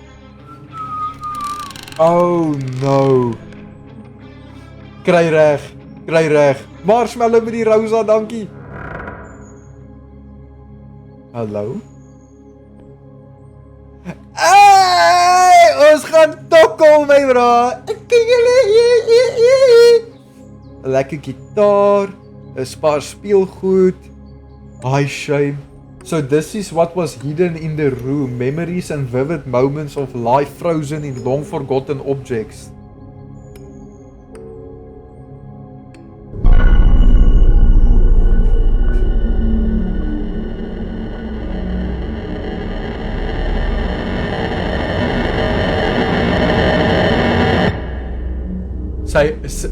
Oh no. Kry reg. Marshmallow met die Rosa, dankie. Hallo? Hey, ons gaan tokkel, my bro. Lekker gitaar, 'n paar speelgoed. Hi, shame. So this is what was hidden in the room. Memories and vivid moments of life frozen in long forgotten objects.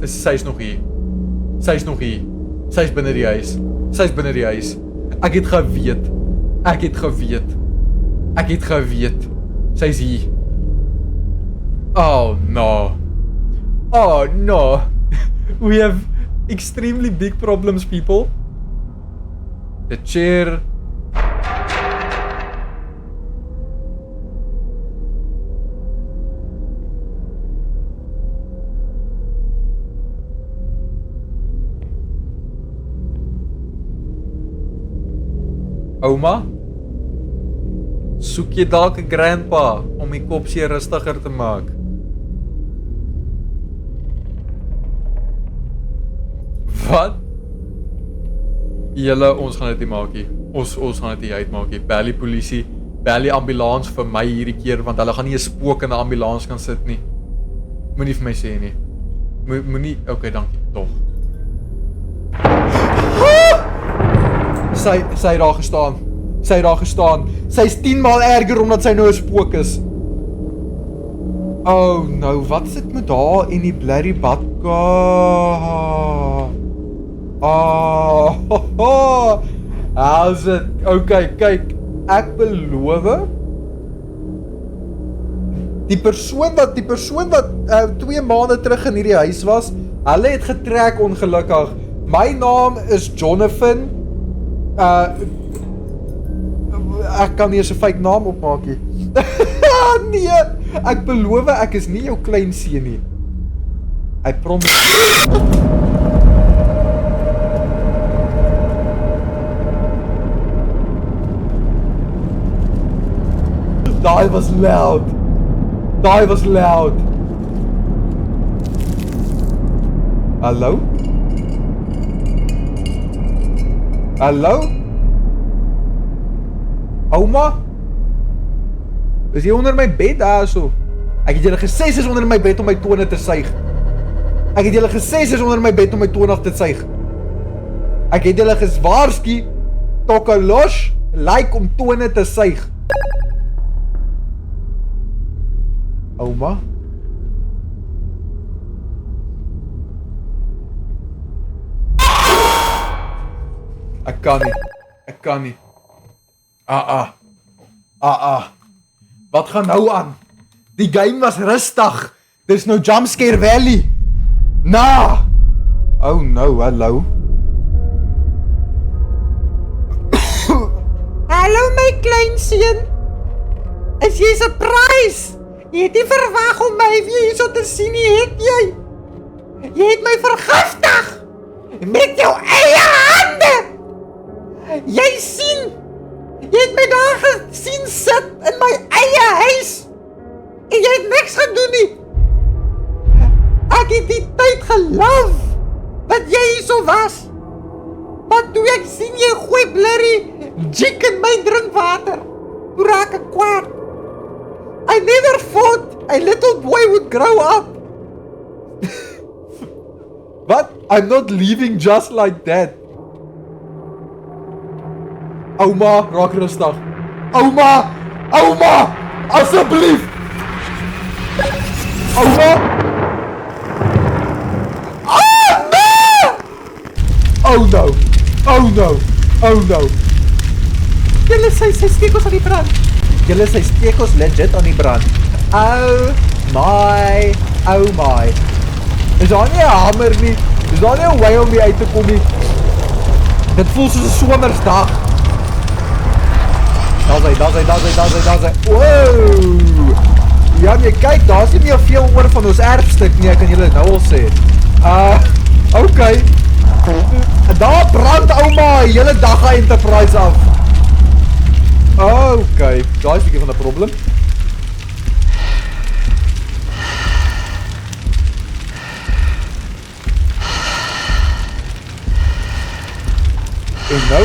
Sy's nog hier. Sy's binne die huis. Ek het geweet. Sy's hier. Oh no. We have extremely big problems, people. The chair. Ouma? Soek jy dalk 'n grandpa om die kop seer rustiger te maak? Wat? Julle, ons gaan dit nie maak nie. Ons gaan dit nie uitmaak nie. Bel die polisie, bel die ambulans vir my hierdie keer, want hulle gaan nie 'n spook in 'n ambulans kan sit nie. Moenie vir my sê nie. Moenie, okay, dankie, tog. Sy het daar gestaan. Sy het daar gestaan. Sy is 10 maal erger omdat sy nou 'n spook is. Oh nou, wat sit met daar in die blerrie badkamer? How's it? Okay, kyk, ek beloof. Die persoon wat 2 maande terug in hierdie huis was, hulle het getrek ongelukkig. My naam is Jonathan. Ek kan nie eens 'n fake naam opmaak nie. Nee, ek beloof ek is nie jou klein seun nie. I promise. Daai was loud. Hallo? Ouma? Is jy onder my bed daarso? Ek het julle gesê sy is onder my bed om my tone te suig. Ek het julle gesê sy is onder my bed om my tone af te suig. Ek het julle gewaarsku Tokalos like om tone te suig. Ouma? Ek kan nie. Wat gaan nou aan? Die game was rustig. Dis nou Jumpscare Valley. Oh no, hallo. Hallo my klein seun. Is jy surprise? Jy het nie verwag om my weer hier so te sien nie, het jy? Jy het my vergiftig met jou eie hande. Jy sien, jy het my daar gesien sit in my eie huis en jy het niks gedoen nie. Ek het die tyd geloof dat jy hier so was. Maar toe ek sien jy gooi blerrie jik in my drinkwater, toe raak ek kwaad. I never thought a little boy would grow up. What? I'm not leaving just like that. Ouma, raak rustig. Ouma! Asseblief! Ouma! Oh no! Julle sy stekels aan die brand. Julle sy stekels legit aan die brand. Oh my. Is daar nie 'n hamer nie? Is daar nie 'n way om hier uit te kom nie? Dit voel soos 'n somersdag. Daar sy. Wow! Ja, jy kyk, daar's nie meer veel oor van ons erfstuk nie, ek kan julle nou al sê. Okay. Daar brand ouma die hele dag aan Enterprise af. Okay, daar is 'n bietjie van 'n probleem. En nou?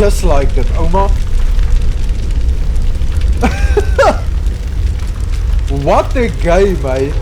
Just like that, Oma. What a game, mate.